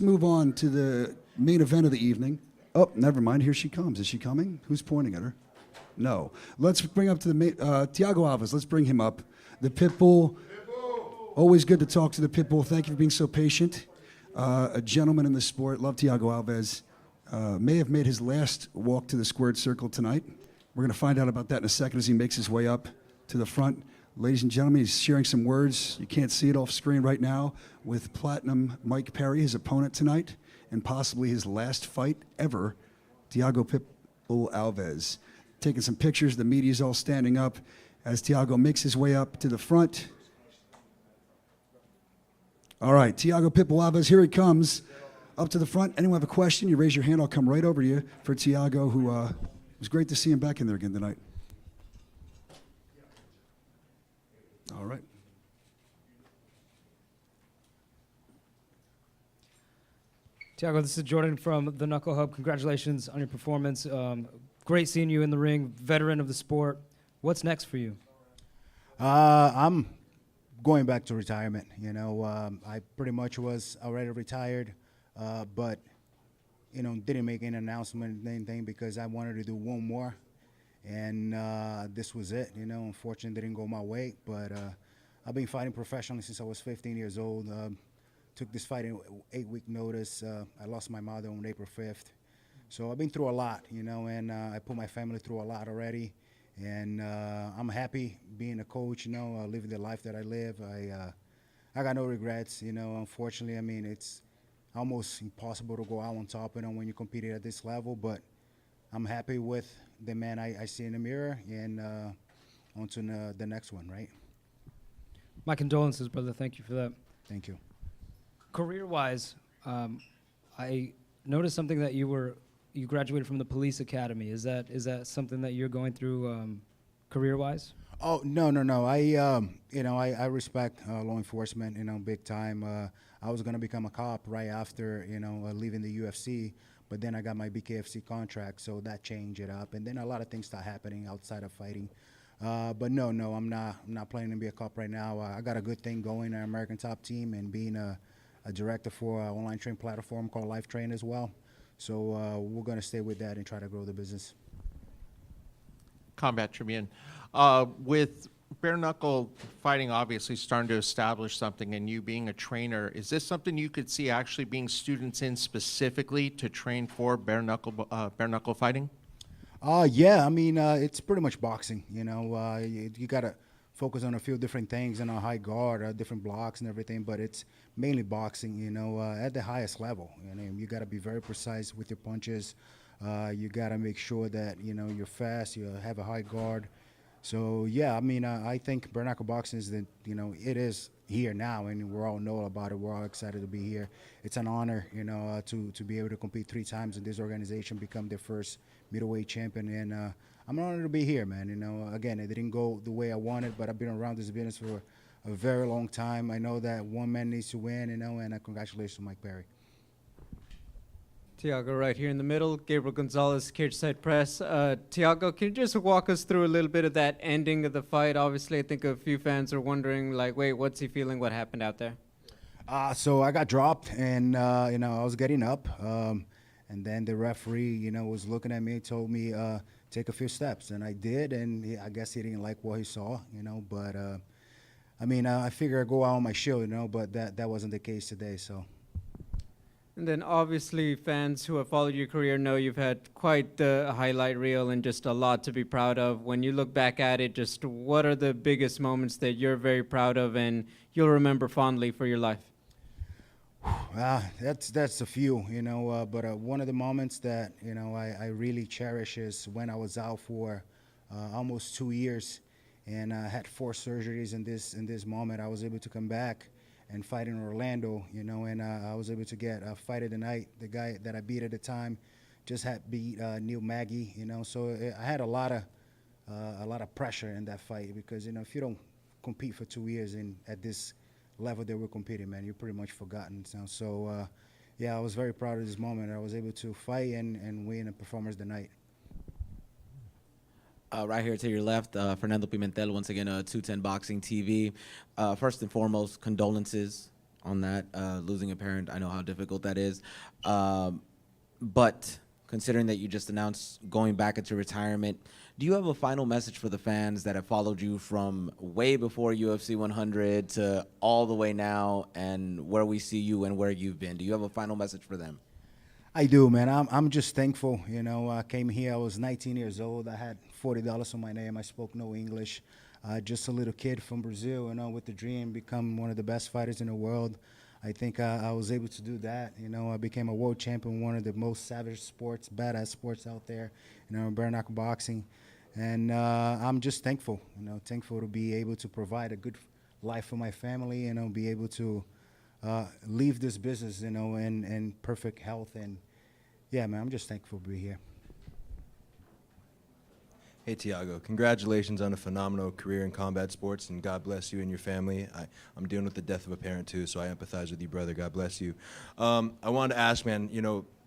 move on to the main event of the evening. Oh, never mind. Here she comes. Is she coming? Who's pointing at her? No. Let's bring up to the Thiago Alves. Let's bring him up. The Pitbull. Always good to talk to the Pitbull. Thank you for being so patient. A gentleman in the sport. Love Thiago Alves. May have made his last walk to the squared circle tonight. We're going to find out about that in a second as he makes his way up to the front. Ladies and gentlemen, he's sharing some words. You can't see it off screen right now with Platinum Mike Perry, his opponent tonight, and possibly his last fight ever, Thiago Pitbull Alves. Taking some pictures. The media's all standing up as Thiago makes his way up to the front. All right, Thiago Pitbull Alves, here he comes up to the front. Anyone have a question? You raise your hand, I'll come right over to you for Thiago, who it was great to see him back in there again tonight. All right. Thiago, this is Jordan from the Knuckle Hub. Congratulations on your performance. Great seeing you in the ring, veteran of the sport. What's next for you? I'm going back to retirement. You know, I pretty much was already retired, but, you know, didn't make any announcement or anything because I wanted to do one more. And this was it, you know. Unfortunately, it didn't go my way, but I've been fighting professionally since I was 15 years old. Took this fight in 8-week notice. I lost my mother on April 5th. So I've been through a lot, you know, and I put my family through a lot already. And I'm happy being a coach, you know, living the life that I live. I got no regrets, you know. Unfortunately, I mean, it's almost impossible to go out on top, you know, when you're competing at this level, but I'm happy with the man I see in the mirror, and on to the next one, right? My condolences, brother. Thank you for that. Thank you. Career-wise, I noticed something that you graduated from the police academy. Is that something that you're going through career-wise? Oh, no. I respect law enforcement, you know, big time. I was going to become a cop right after, you know, leaving the UFC. But then I got my BKFC contract, so that changed it up. And then a lot of things start happening outside of fighting. But no, I'm not planning to be a cop right now. I got a good thing going, an American Top Team, and being a director for an online training platform called Life Train as well. So we're going to stay with that and try to grow the business. Combat Tribune. With bare knuckle fighting obviously starting to establish something, and you being a trainer, is this something you could see actually being students in specifically to train for bare knuckle fighting? Yeah, I mean, it's pretty much boxing, you know. You got to focus on a few different things and a high guard, different blocks and everything, but it's mainly boxing, you know, at the highest level. You know, you got to be very precise with your punches. You got to make sure that, you know, you're fast, you have a high guard. So, yeah, I mean, I think bare knuckle boxing is, you know, it is here now, and we all know about it. We're all excited to be here. It's an honor, you know, to be able to compete 3 times in this organization, become their first middleweight champion, and I'm honored to be here, man. You know, again, it didn't go the way I wanted, but I've been around this business for a very long time. I know that one man needs to win, you know, and congratulations to Mike Perry. Thiago right here in the middle, Gabriel Gonzalez, Cage Side Press. Thiago, can you just walk us through a little bit of that ending of the fight? Obviously, I think a few fans are wondering, like, wait, what's he feeling? What happened out there? So I got dropped, and, you know, I was getting up, and then the referee, you know, was looking at me, told me, take a few steps, and I did, and I guess he didn't like what he saw, you know, but, I mean, I figured I'd go out on my shield, you know, but that wasn't the case today, so. And then obviously fans who have followed your career know you've had quite the highlight reel and just a lot to be proud of. When you look back at it, just what are the biggest moments that you're very proud of and you'll remember fondly for your life? That's a few, you know, but one of the moments that, you know, I really cherish is when I was out for almost 2 years and I had 4 surgeries in this moment. I was able to come back and fight in Orlando, and I was able to get a fight of the night. The guy that I beat at the time just had beat Neil Magny, so I had a lot of pressure in that fight because, if you don't compete for 2 years at this level that we're competing, man, you're pretty much forgotten. So, yeah, I was very proud of this moment. I was able to fight and win a performance of the night. Right here to your left, Fernando Pimentel, once again, 210 Boxing TV. First and foremost, condolences on that, losing a parent. I know how difficult that is. But considering that you just announced going back into retirement, do you have a final message for the fans that have followed you from way before UFC 100 to all the way now and where we see you and where you've been? Do you have a final message for them? I do, man. I'm just thankful. I came here. I was 19 years old. I had $40 on my name. I spoke no English. Just a little kid from Brazil, with the dream, become one of the best fighters in the world. I think I was able to do that. I became a world champion, one of the most savage sports, badass sports out there, bare knuckle boxing. And I'm just thankful, thankful to be able to provide a good life for my family, be able to leave this business, in perfect health. And yeah, man, I'm just thankful to be here. Hey, Thiago, congratulations on a phenomenal career in combat sports, and God bless you and your family. I'm dealing with the death of a parent, too, so I empathize with you, brother. God bless you. I wanted to ask, man,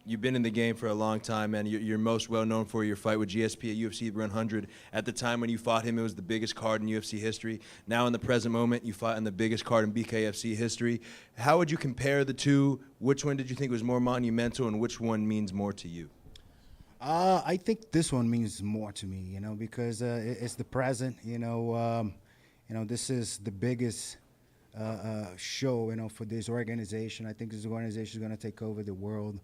you've been in the game for a long time, man. You're most well known for your fight with GSP at UFC 100. At the time when you fought him, it was the biggest card in UFC history. Now, in the present moment, you fought in the biggest card in BKFC history. How would you compare the two? Which one did you think was more monumental, and which one means more to you? I think this one means more to me, because it's the present. This is the biggest show, for this organization. I think this organization is going to take over the world.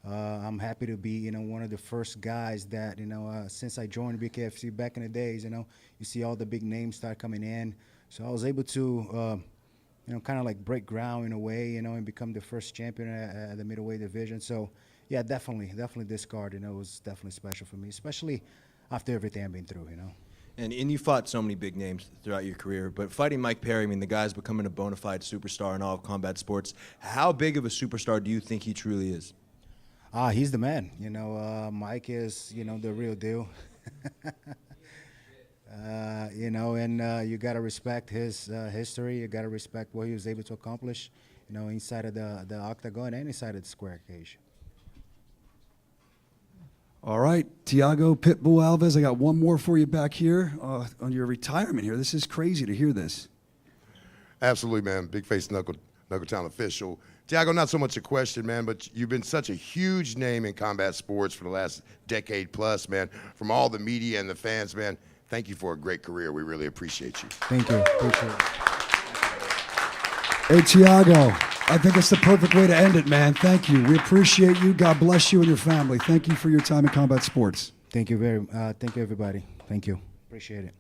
I'm happy to be, one of the first guys that, since I joined BKFC back in the days, you see all the big names start coming in. So I was able to, kind of like break ground in a way, and become the first champion at the middleweight division. So, yeah, definitely this card, was definitely special for me, especially after everything I've been through, And you fought so many big names throughout your career, but fighting Mike Perry, the guy's becoming a bona fide superstar in all of combat sports. How big of a superstar do you think he truly is? He's the man. Mike is, the real deal. And you got to respect his history. You got to respect what he was able to accomplish, inside of the octagon and inside of the square cage. All right, Thiago Pitbull Alves, I got one more for you back here on your retirement here. This is crazy to hear this. Absolutely, man. Big Face Knuckletown official. Thiago, not so much a question, man, but you've been such a huge name in combat sports for the last decade plus, man. From all the media and the fans, man, thank you for a great career. We really appreciate you. Thank you. Appreciate it. Hey, Thiago, I think it's the perfect way to end it, man. Thank you. We appreciate you. God bless you and your family. Thank you for your time in combat sports. Thank you thank you, everybody. Thank you. Appreciate it.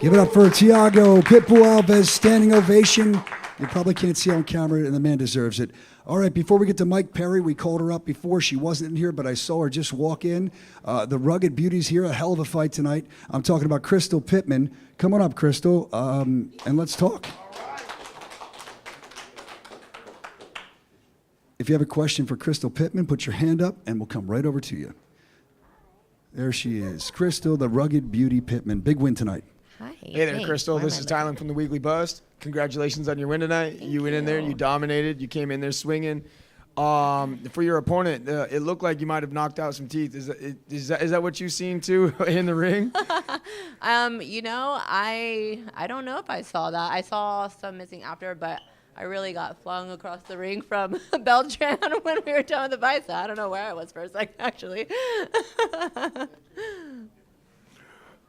Give it up for Thiago Pitbull Alves, standing ovation. You probably can't see on camera, and the man deserves it. All right, before we get to Mike Perry, we called her up before. She wasn't in here, but I saw her just walk in. The Rugged Beauty's here, a hell of a fight tonight. I'm talking about Crystal Pittman. Come on up, Crystal, and let's talk. If you have a question for Crystal Pittman, put your hand up, and we'll come right over to you. There she is. Crystal, the Rugged Beauty Pittman. Big win tonight. Hi. Hey there, Crystal. This is Tylen from the Weekly Bust. Congratulations on your win tonight. You went in there, you dominated, you came in there swinging. For your opponent, it looked like you might have knocked out some teeth. Is that what you've seen too in the ring? I don't know if I saw that. I saw some missing after, but I really got flung across the ring from Beltran when we were done with the fight. So I don't know where I was for a second, actually.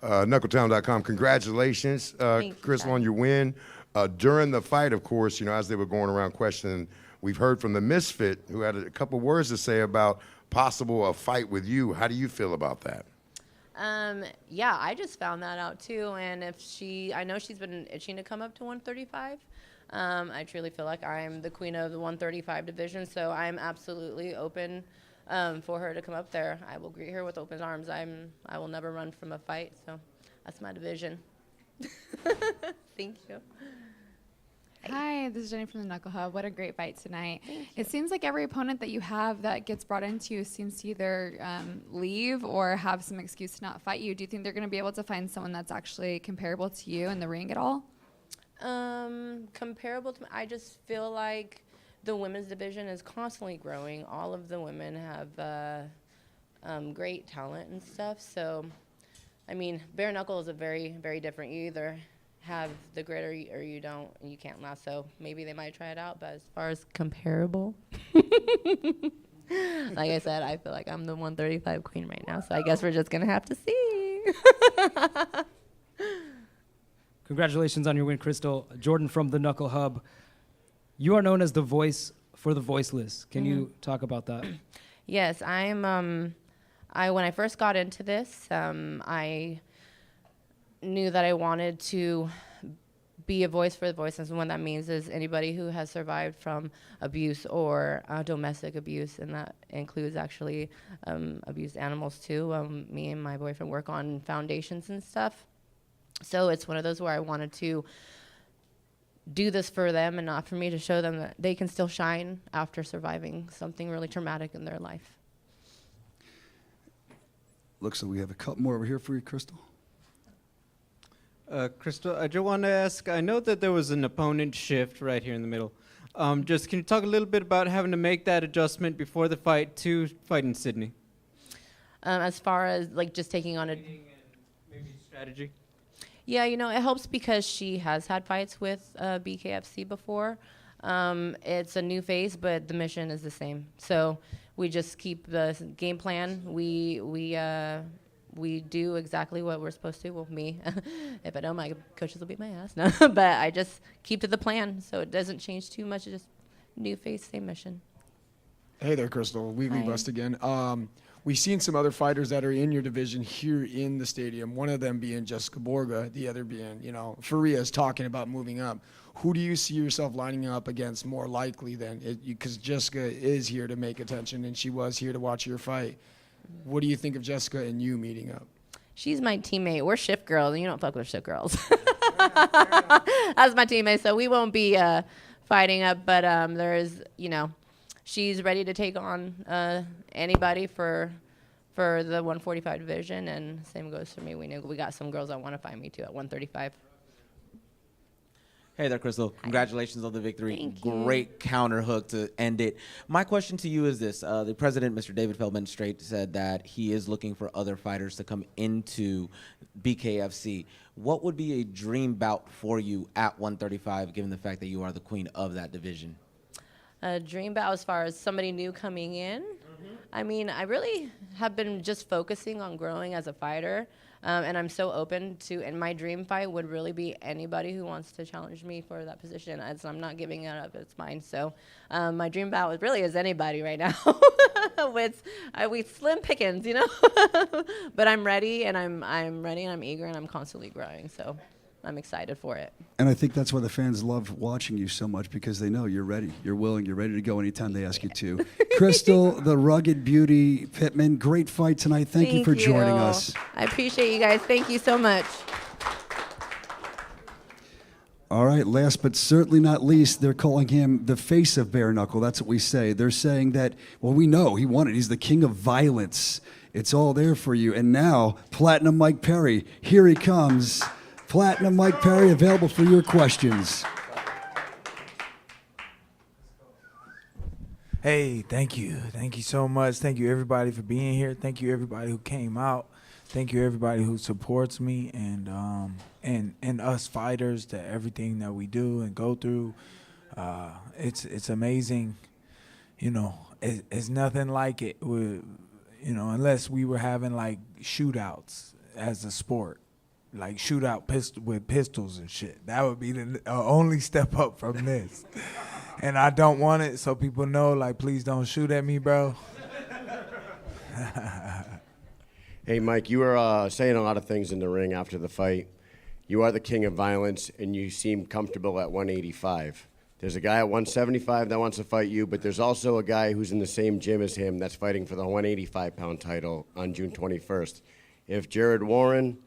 Knuckletown.com. Congratulations, Crystal, on your win. During the fight, of course, as they were going around questioning, we've heard from the Misfit, who had a couple words to say about a fight with you. How do you feel about that? Yeah, I just found that out too. And I know she's been itching to come up to 135. I truly feel like I'm the queen of the 135 division, so I'm absolutely open for her to come up there. I will greet her with open arms. I will never run from a fight, so that's my division. Thank you. Hi, this is Jenny from the Knuckle Hub. What a great fight tonight. It seems like every opponent that you have that gets brought into you seems to either leave or have some excuse to not fight you. Do you think they're going to be able to find someone that's actually comparable to you in the ring at all? Comparable to, I just feel like the women's division is constantly growing. All of the women have great talent and stuff. So, I mean, bare knuckle is a very, very different. You either have the grit or you don't, and you can't last. So maybe they might try it out. But as far as comparable, like I said, I feel like I'm the 135 queen right now. So I guess we're just gonna have to see. Congratulations on your win, Crystal. Jordan from the Knuckle Hub. You are known as the voice for the voiceless. Can you talk about that? Yes, I'm. When I first got into this, I knew that I wanted to be a voice for the voiceless, and what that means is anybody who has survived from abuse or domestic abuse, and that includes actually abused animals too. Me and my boyfriend work on foundations and stuff, so it's one of those where I wanted to do this for them and not for me, to show them that they can still shine after surviving something really traumatic in their life. Looks like we have a couple more over here for you, Crystal. Crystal, I just want to ask, I know that there was an opponent shift right here in the middle. Just can you talk a little bit about having to make that adjustment before the fight to fight in Sydney? As far as like just taking on a maybe strategy? Yeah, you know, it helps because she has had fights with BKFC before. It's a new phase, but the mission is the same. So we just keep the game plan. We do exactly what we're supposed to. Well, me. If I don't, my coaches will beat my ass. No, but I just keep to the plan, so it doesn't change too much. It's just new phase, same mission. Hey there, Crystal. Weekly Hi. Bust again. We've seen some other fighters that are in your division here in the stadium, one of them being Jessica Borga, the other being, Faria's talking about moving up. Who do you see yourself lining up against more likely then? Because Jessica is here to make attention, and she was here to watch your fight. What do you think of Jessica and you meeting up? She's my teammate. We're shift girls, and you don't fuck with shift girls. That's my teammate, so we won't be fighting up. But there's, she's ready to take on anybody for the 145 division, and same goes for me. We got some girls that want to fight me too at 135. Hey there, Crystal. Congratulations on the victory. Thank you. Great counter hook to end it. My question to you is this. The president, Mr. David Feldman, straight said that he is looking for other fighters to come into BKFC. What would be a dream bout for you at 135, given the fact that you are the queen of that division? A dream bout as far as somebody new coming in? I mean, I really have been just focusing on growing as a fighter. And I'm so open to, and my dream fight would really be anybody who wants to challenge me for that position. I'm not giving it up, it's mine. So my dream bout really is anybody right now. We slim pickings, but I'm ready, and I'm ready, and I'm eager, and I'm constantly growing. So I'm excited for it. And I think that's why the fans love watching you so much, because they know you're ready, you're willing, you're ready to go anytime they ask you to. Crystal, the rugged beauty, Pittman, great fight tonight. Thank you for joining us. I appreciate you guys. Thank you so much. All right, last but certainly not least, they're calling him the face of bare knuckle. That's what we say. They're saying that, well, we know he won it. He's the king of violence. It's all there for you. And now, Platinum Mike Perry, here he comes. Platinum Mike Perry, available for your questions. Hey, thank you. Thank you so much. Thank you, everybody, for being here. Thank you, everybody who came out. Thank you, everybody who supports me and us fighters, to everything that we do and go through. It's amazing. It's nothing like it. Unless we were having like shootouts as a sport. Like shootout with pistols and shit. That would be the only step up from this. And I don't want it, so people know, like, please don't shoot at me, bro. Hey, Mike, you were saying a lot of things in the ring after the fight. You are the king of violence, and you seem comfortable at 185. There's a guy at 175 that wants to fight you, but there's also a guy who's in the same gym as him that's fighting for the 185-pound title on June 21st. If Jared Warren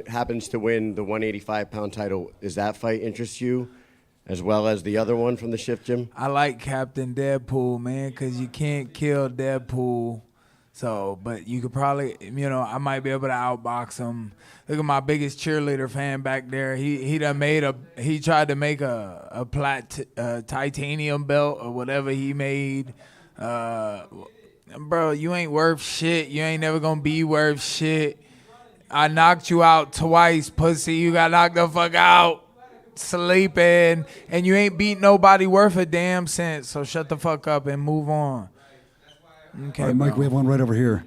happens to win the 185-pound title, does that fight interest you? as well as the other one from the Shift Gym? I like Captain Deadpool, man, because you can't kill Deadpool. So, but you could probably, I might be able to outbox him. Look at my biggest cheerleader fan back there. He tried to make a titanium belt or whatever he made. Bro, you ain't worth shit. You ain't never gonna be worth shit. I knocked you out twice, pussy. You got knocked the fuck out. Sleeping, and you ain't beat nobody worth a damn cent. So shut the fuck up and move on. Okay, all right, Mike, we have one right over here.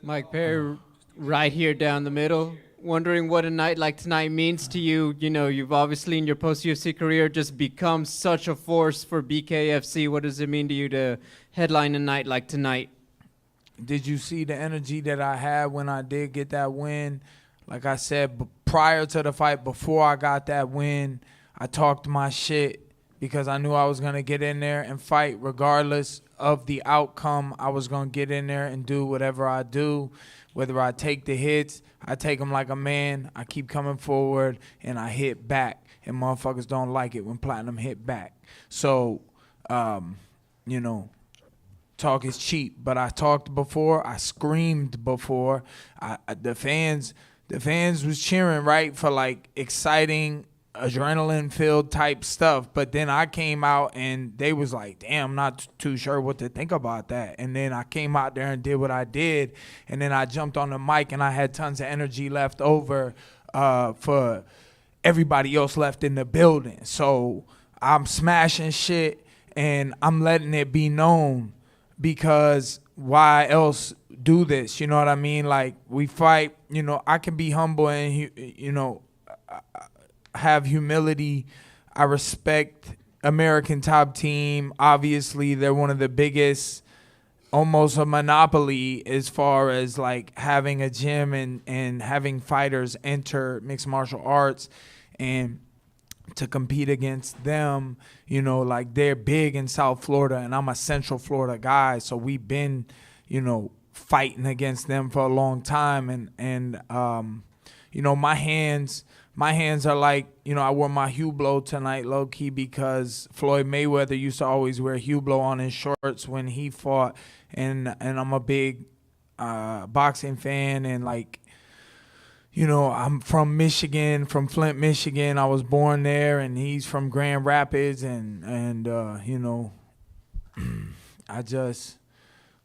Mike Perry, right here down the middle. Wondering what a night like tonight means to you. You've obviously in your post-UFC career just become such a force for BKFC. What does it mean to you to headline a night like tonight? Did you see the energy that I had when I did get that win? Like I said, prior to the fight, before I got that win, I talked my shit because I knew I was going to get in there and fight regardless of the outcome. I was going to get in there and do whatever I do, whether I take the hits, I take them like a man, I keep coming forward, and I hit back. And motherfuckers don't like it when Platinum hit back. So, talk is cheap. But I talked before, I screamed before. The fans was cheering, right, for like exciting, adrenaline-filled type stuff. But then I came out and they was like, damn, I'm not too sure what to think about that. And then I came out there and did what I did. And then I jumped on the mic and I had tons of energy left over for everybody else left in the building. So I'm smashing shit and I'm letting it be known, because why else do this? You know what I mean? Like, we fight, I can be humble and, have humility. I respect American Top Team. Obviously, they're one of the biggest, almost a monopoly as far as like having a gym and having fighters enter mixed martial arts, and to compete against them, like they're big in South Florida and I'm a Central Florida guy. So we've been, fighting against them for a long time. And my hands are like, I wore my Hublot tonight, low key, because Floyd Mayweather used to always wear Hublot on his shorts when he fought. And I'm a big boxing fan, and like, I'm from Michigan, from Flint, Michigan. I was born there, and he's from Grand Rapids, and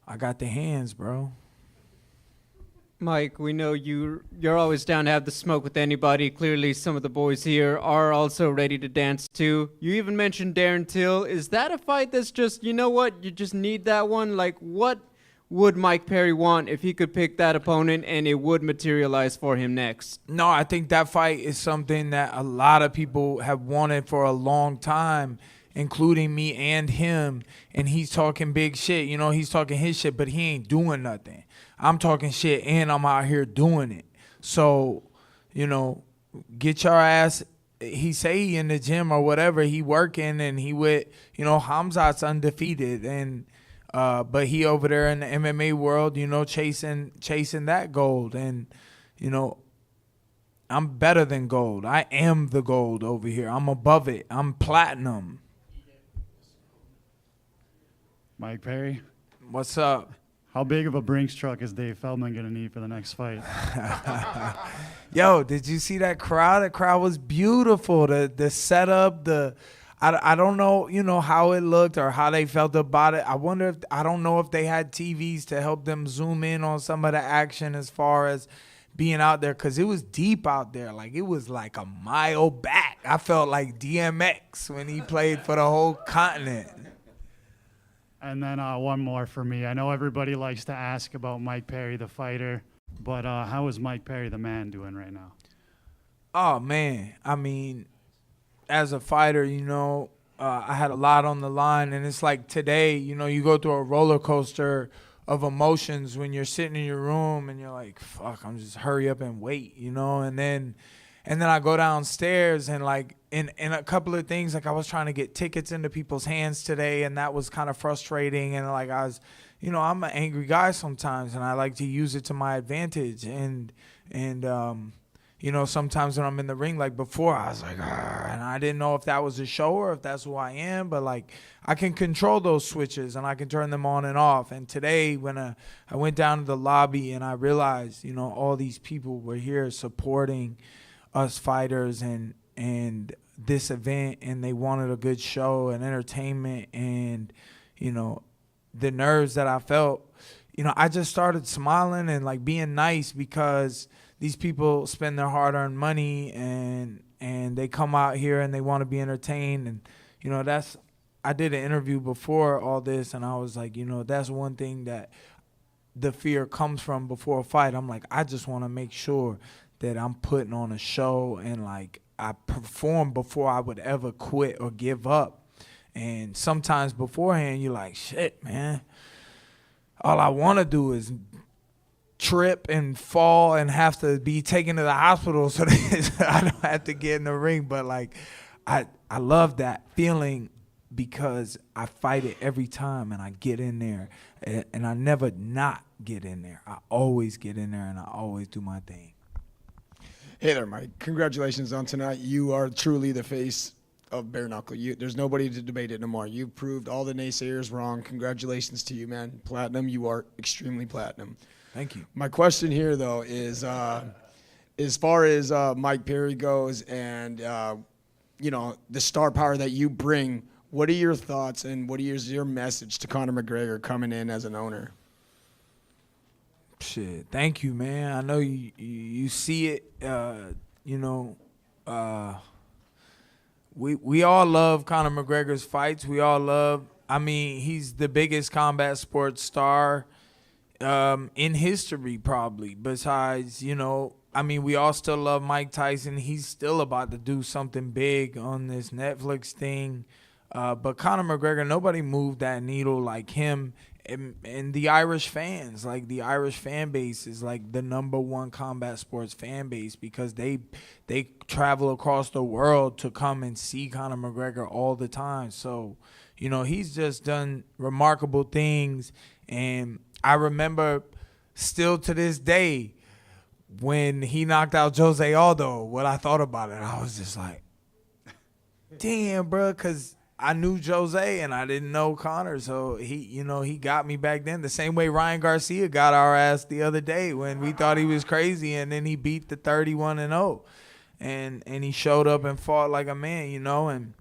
I got the hands, bro. Mike, we know you're always down to have the smoke with anybody. Clearly, some of the boys here are also ready to dance too. You even mentioned Darren Till. Is that a fight that's just, you just need that one? Like, what would Mike Perry want if he could pick that opponent and it would materialize for him next? No, I think that fight is something that a lot of people have wanted for a long time, including me and him. And he's talking big shit. He's talking his shit, but he ain't doing nothing. I'm talking shit and I'm out here doing it. So, get your ass. He say he in the gym or whatever, he working, and he with, Hamzat's undefeated, and but he over there in the MMA world, chasing that gold. And, I'm better than gold. I am the gold over here. I'm above it. I'm platinum. Mike Perry. What's up? How big of a Brinks truck is Dave Feldman going to need for the next fight? Yo, did you see that crowd? The crowd was beautiful. The setup, I don't know, how it looked or how they felt about it. I don't know if they had TVs to help them zoom in on some of the action as far as being out there, because it was deep out there. Like, it was like a mile back. I felt like DMX when he played for the whole continent. And then one more for me. I know everybody likes to ask about Mike Perry, the fighter, but how is Mike Perry, the man, doing right now? Oh, man. I mean, as a fighter, I had a lot on the line. And it's like today, you go through a roller coaster of emotions when you're sitting in your room and you're like, fuck, I'm just hurry up and wait, And then I go downstairs and like, in a couple of things, like I was trying to get tickets into people's hands today, and that was kind of frustrating. And like I was, I'm an angry guy sometimes, and I like to use it to my advantage. And sometimes when I'm in the ring, like before, I was like, and I didn't know if that was a show or if that's who I am, but like I can control those switches and I can turn them on and off. And today when I went down to the lobby and I realized, all these people were here supporting us fighters and this event, and they wanted a good show and entertainment, and, the nerves that I felt, I just started smiling and like being nice, because these people spend their hard-earned money and they come out here and they want to be entertained. And, I did an interview before all this, and I was like, that's one thing that the fear comes from before a fight. I'm like, I just want to make sure that I'm putting on a show and like I perform before I would ever quit or give up. And sometimes beforehand, you're like, shit, man, all I want to do is trip and fall and have to be taken to the hospital so that I don't have to get in the ring. But like, I love that feeling, because I fight it every time and I get in there, and I never not get in there. I always get in there and I always do my thing. Hey there, Mike. Congratulations on tonight. You are truly the face of bare knuckle. There's nobody to debate it no more. You've proved all the naysayers wrong. Congratulations to you, man. Platinum, you are extremely platinum. Thank you. My question here, though, is as far as Mike Perry goes and, the star power that you bring, what are your thoughts and what is your message to Conor McGregor coming in as an owner? Shit, thank you, man. I know you see it. We all love Conor McGregor's fights. We all love. I mean, he's the biggest combat sports star in history, probably. Besides, we all still love Mike Tyson. He's still about to do something big on this Netflix thing. But Conor McGregor, nobody moved that needle like him. And the Irish fans, like the Irish fan base is like the #1 combat sports fan base, because they travel across the world to come and see Conor McGregor all the time. So, he's just done remarkable things. And I remember still to this day when he knocked out Jose Aldo, what I thought about it. I was just like, damn, bro, because I knew Jose and I didn't know Conor, so he got me back then. The same way Ryan Garcia got our ass the other day when we thought he was crazy, and then he beat the 31-0, and he showed up and fought like a man,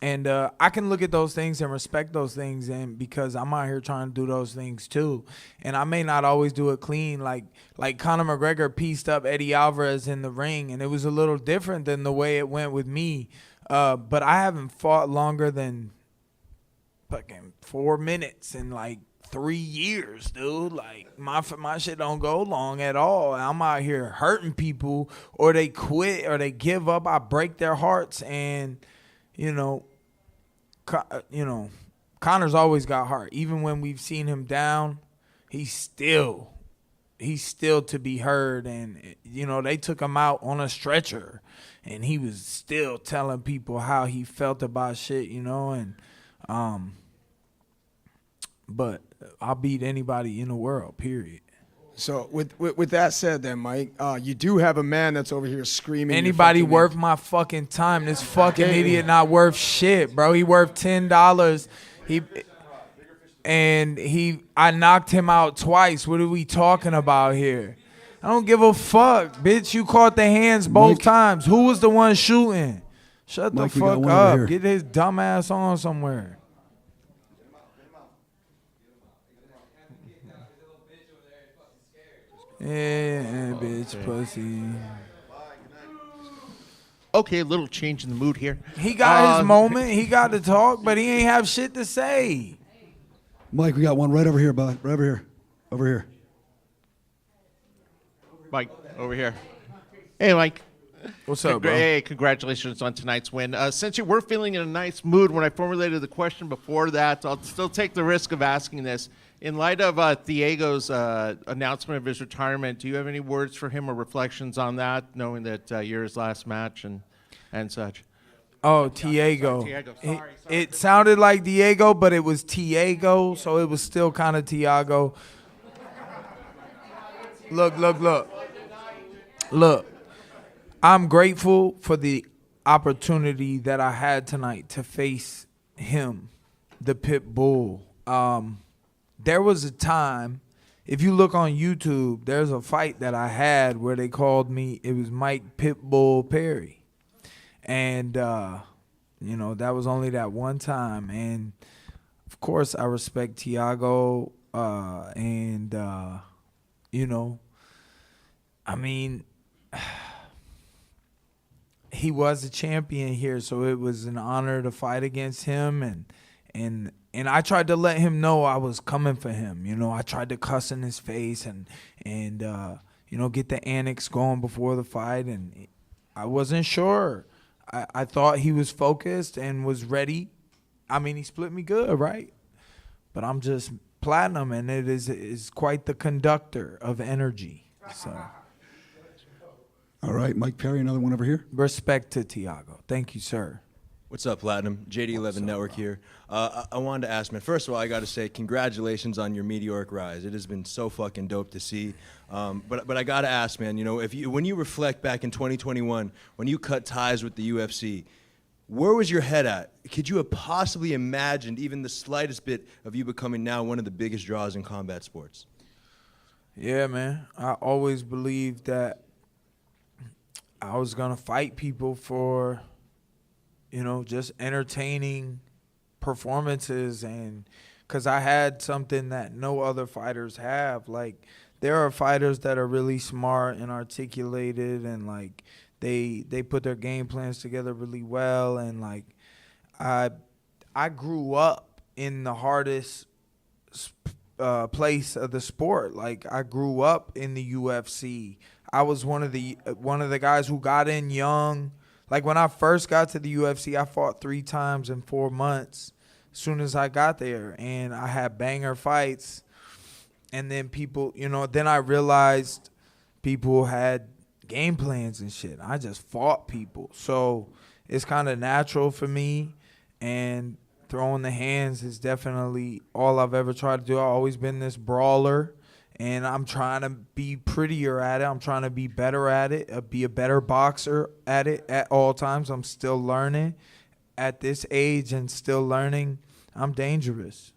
and I can look at those things and respect those things, and because I'm out here trying to do those things too, and I may not always do it clean. Like Conor McGregor pieced up Eddie Alvarez in the ring, and it was a little different than the way it went with me. But I haven't fought longer than fucking 4 minutes in like 3 years, dude. Like my shit don't go long at all. I'm out here hurting people, or they quit, or they give up. I break their hearts, and Conor's always got heart. Even when we've seen him down, he's still to be heard. And they took him out on a stretcher, and he was still telling people how he felt about shit, but I'll beat anybody in the world, period. So with that said then, Mike, you do have a man that's over here screaming. Anybody worth my fucking time. This fucking idiot not worth shit, bro. He worth $10. I knocked him out twice. What are we talking about here? I don't give a fuck, bitch. You caught the hands both times. Who was the one shooting? Shut the fuck up. Get his dumb ass on somewhere. Yeah, bitch, pussy. Okay, a little change in the mood here. He got his moment. He got to talk, but he ain't have shit to say. Mike, we got one right over here, bud. Right over here. Over here. Mike, over here. Hey, Mike. What's up, bro? Hey, congratulations on tonight's win. Since you were feeling in a nice mood when I formulated the question before that, I'll still take the risk of asking this. In light of Thiago's announcement of his retirement, do you have any words for him or reflections on that, knowing that you're his last match and such? Oh, Thiago. Sorry. It sounded like Diego, but it was Thiago, so it was still kind of Thiago. Look. I'm grateful for the opportunity that I had tonight to face him, the pit bull. There was a time, if you look on YouTube, there's a fight that I had where they called me, it was Mike Pitbull Perry. And, you know, that was only that one time. And, of course, I respect Thiago. You know, I mean, he was a champion here, so it was an honor to fight against him. And I tried to let him know I was coming for him. You know, I tried to cuss in his face and you know, get the annex going before the fight. And I wasn't sure. I thought he was focused and was ready. I mean, he split me good, right? But I'm just platinum, and it is quite the conductor of energy. So. All right, Mike Perry, another one over here. Respect to Thiago. Thank you, sir. What's up, Platinum? JD11 Network here. I wanted to ask, man, first of all, I got to say congratulations on your meteoric rise. It has been so fucking dope to see. But I got to ask, man, you know, when you reflect back in 2021, when you cut ties with the UFC, where was your head at? Could you have possibly imagined even the slightest bit of you becoming now one of the biggest draws in combat sports? Yeah, man. I always believed that I was going to fight people for, you know, just entertaining performances, and because I had something that no other fighters have. Like, there are fighters that are really smart and articulated, and like they put their game plans together really well. And like I grew up in the hardest place of the sport. Like, I grew up in the UFC. I was one of the guys who got in young. Like, when I first got to the UFC, I fought 3 times in 4 months as soon as I got there. And I had banger fights. And then people, you know, then I realized people had game plans and shit. I just fought people. So it's kind of natural for me. And throwing the hands is definitely all I've ever tried to do. I've always been this brawler. And I'm trying to be prettier at it. I'm trying to be better at it, be a better boxer at it at all times. I'm still learning at this age and still learning. I'm dangerous.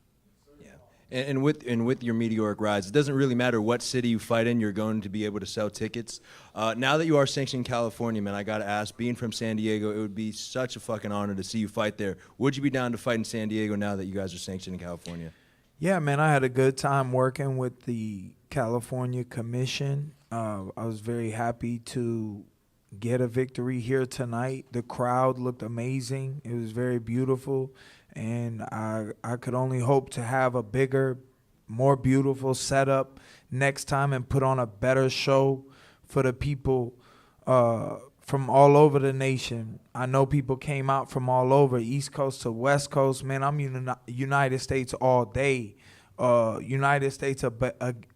Yeah. And with your meteoric rise, it doesn't really matter what city you fight in, you're going to be able to sell tickets. Now that you are sanctioned in California, man, I got to ask, being from San Diego, it would be such a fucking honor to see you fight there. Would you be down to fight in San Diego now that you guys are sanctioned in California? Yeah, man, I had a good time working with the California Commission. I was very happy to get a victory here tonight. The crowd looked amazing. It was very beautiful. And I could only hope to have a bigger, more beautiful setup next time and put on a better show for the people from all over the nation. I know people came out from all over, East Coast to West Coast. Man, I'm United States all day. United States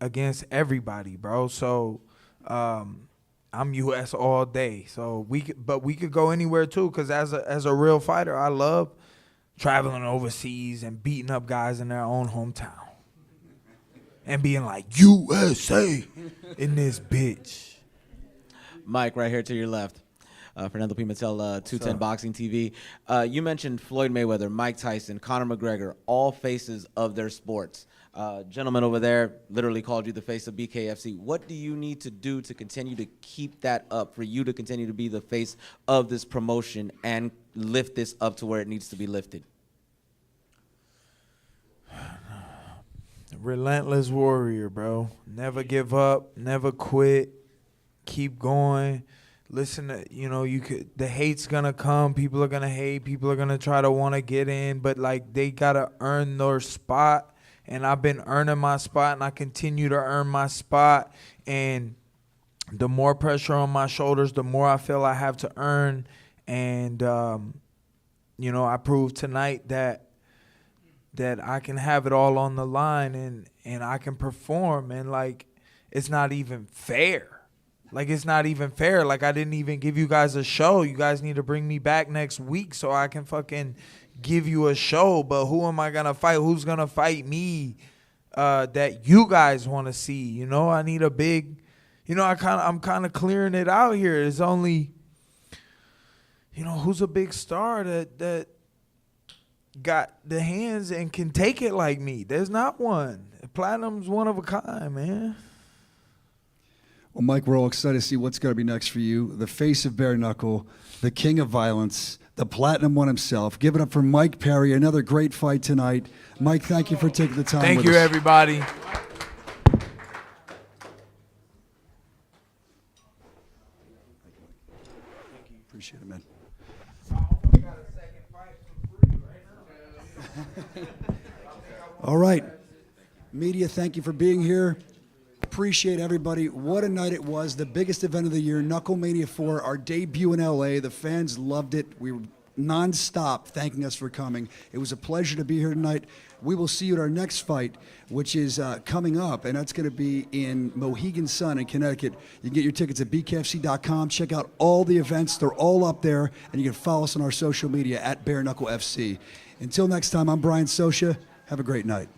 against everybody, bro. So I'm U.S. all day. So we could go anywhere too, because as a real fighter, I love traveling overseas and beating up guys in their own hometown and being like, USA in this bitch. Mike, right here to your left. Fernando Pimentel, 210 Boxing TV. You mentioned Floyd Mayweather, Mike Tyson, Conor McGregor, all faces of their sports. Gentleman over there literally called you the face of BKFC. What do you need to do to continue to keep that up, for you to continue to be the face of this promotion and lift this up to where it needs to be lifted? Relentless warrior, bro. Never give up, never quit, keep going. Listen to, the hate's gonna come, people are gonna hate, people are gonna try to want to get in, but like, they gotta earn their spot. And I've been earning my spot, and I continue to earn my spot. And the more pressure on my shoulders, the more I feel I have to earn. And I proved tonight that I can have it all on the line, and I can perform. And like, it's not even fair. Like, it's not even fair. Like, I didn't even give you guys a show. You guys need to bring me back next week so I can fucking give you a show. But who am I going to fight? Who's going to fight me that you guys want to see? I need a big, I'm kind of clearing it out here. There's only who's a big star that got the hands and can take it like me. There's not one. Platinum's one of a kind, man. Well, Mike, we're all excited to see what's going to be next for you. The face of bare knuckle, the king of violence, the platinum one himself. Give it up for Mike Perry. Another great fight tonight. Mike, thank you for taking the time. Thank with you, us. everybody. Appreciate it, man. All right. Media, thank you for being here. Appreciate everybody. What a night it was. The biggest event of the year, Knucklemania 4, our debut in LA. The fans loved it. We were nonstop thanking us for coming. It was a pleasure to be here tonight. We will see you at our next fight, which is coming up, and that's going to be in Mohegan Sun in Connecticut. You can get your tickets at bkfc.com. Check out all the events. They're all up there, and you can follow us on our social media at Bare Knuckle FC. Until next time, I'm Brian Sosha. Have a great night.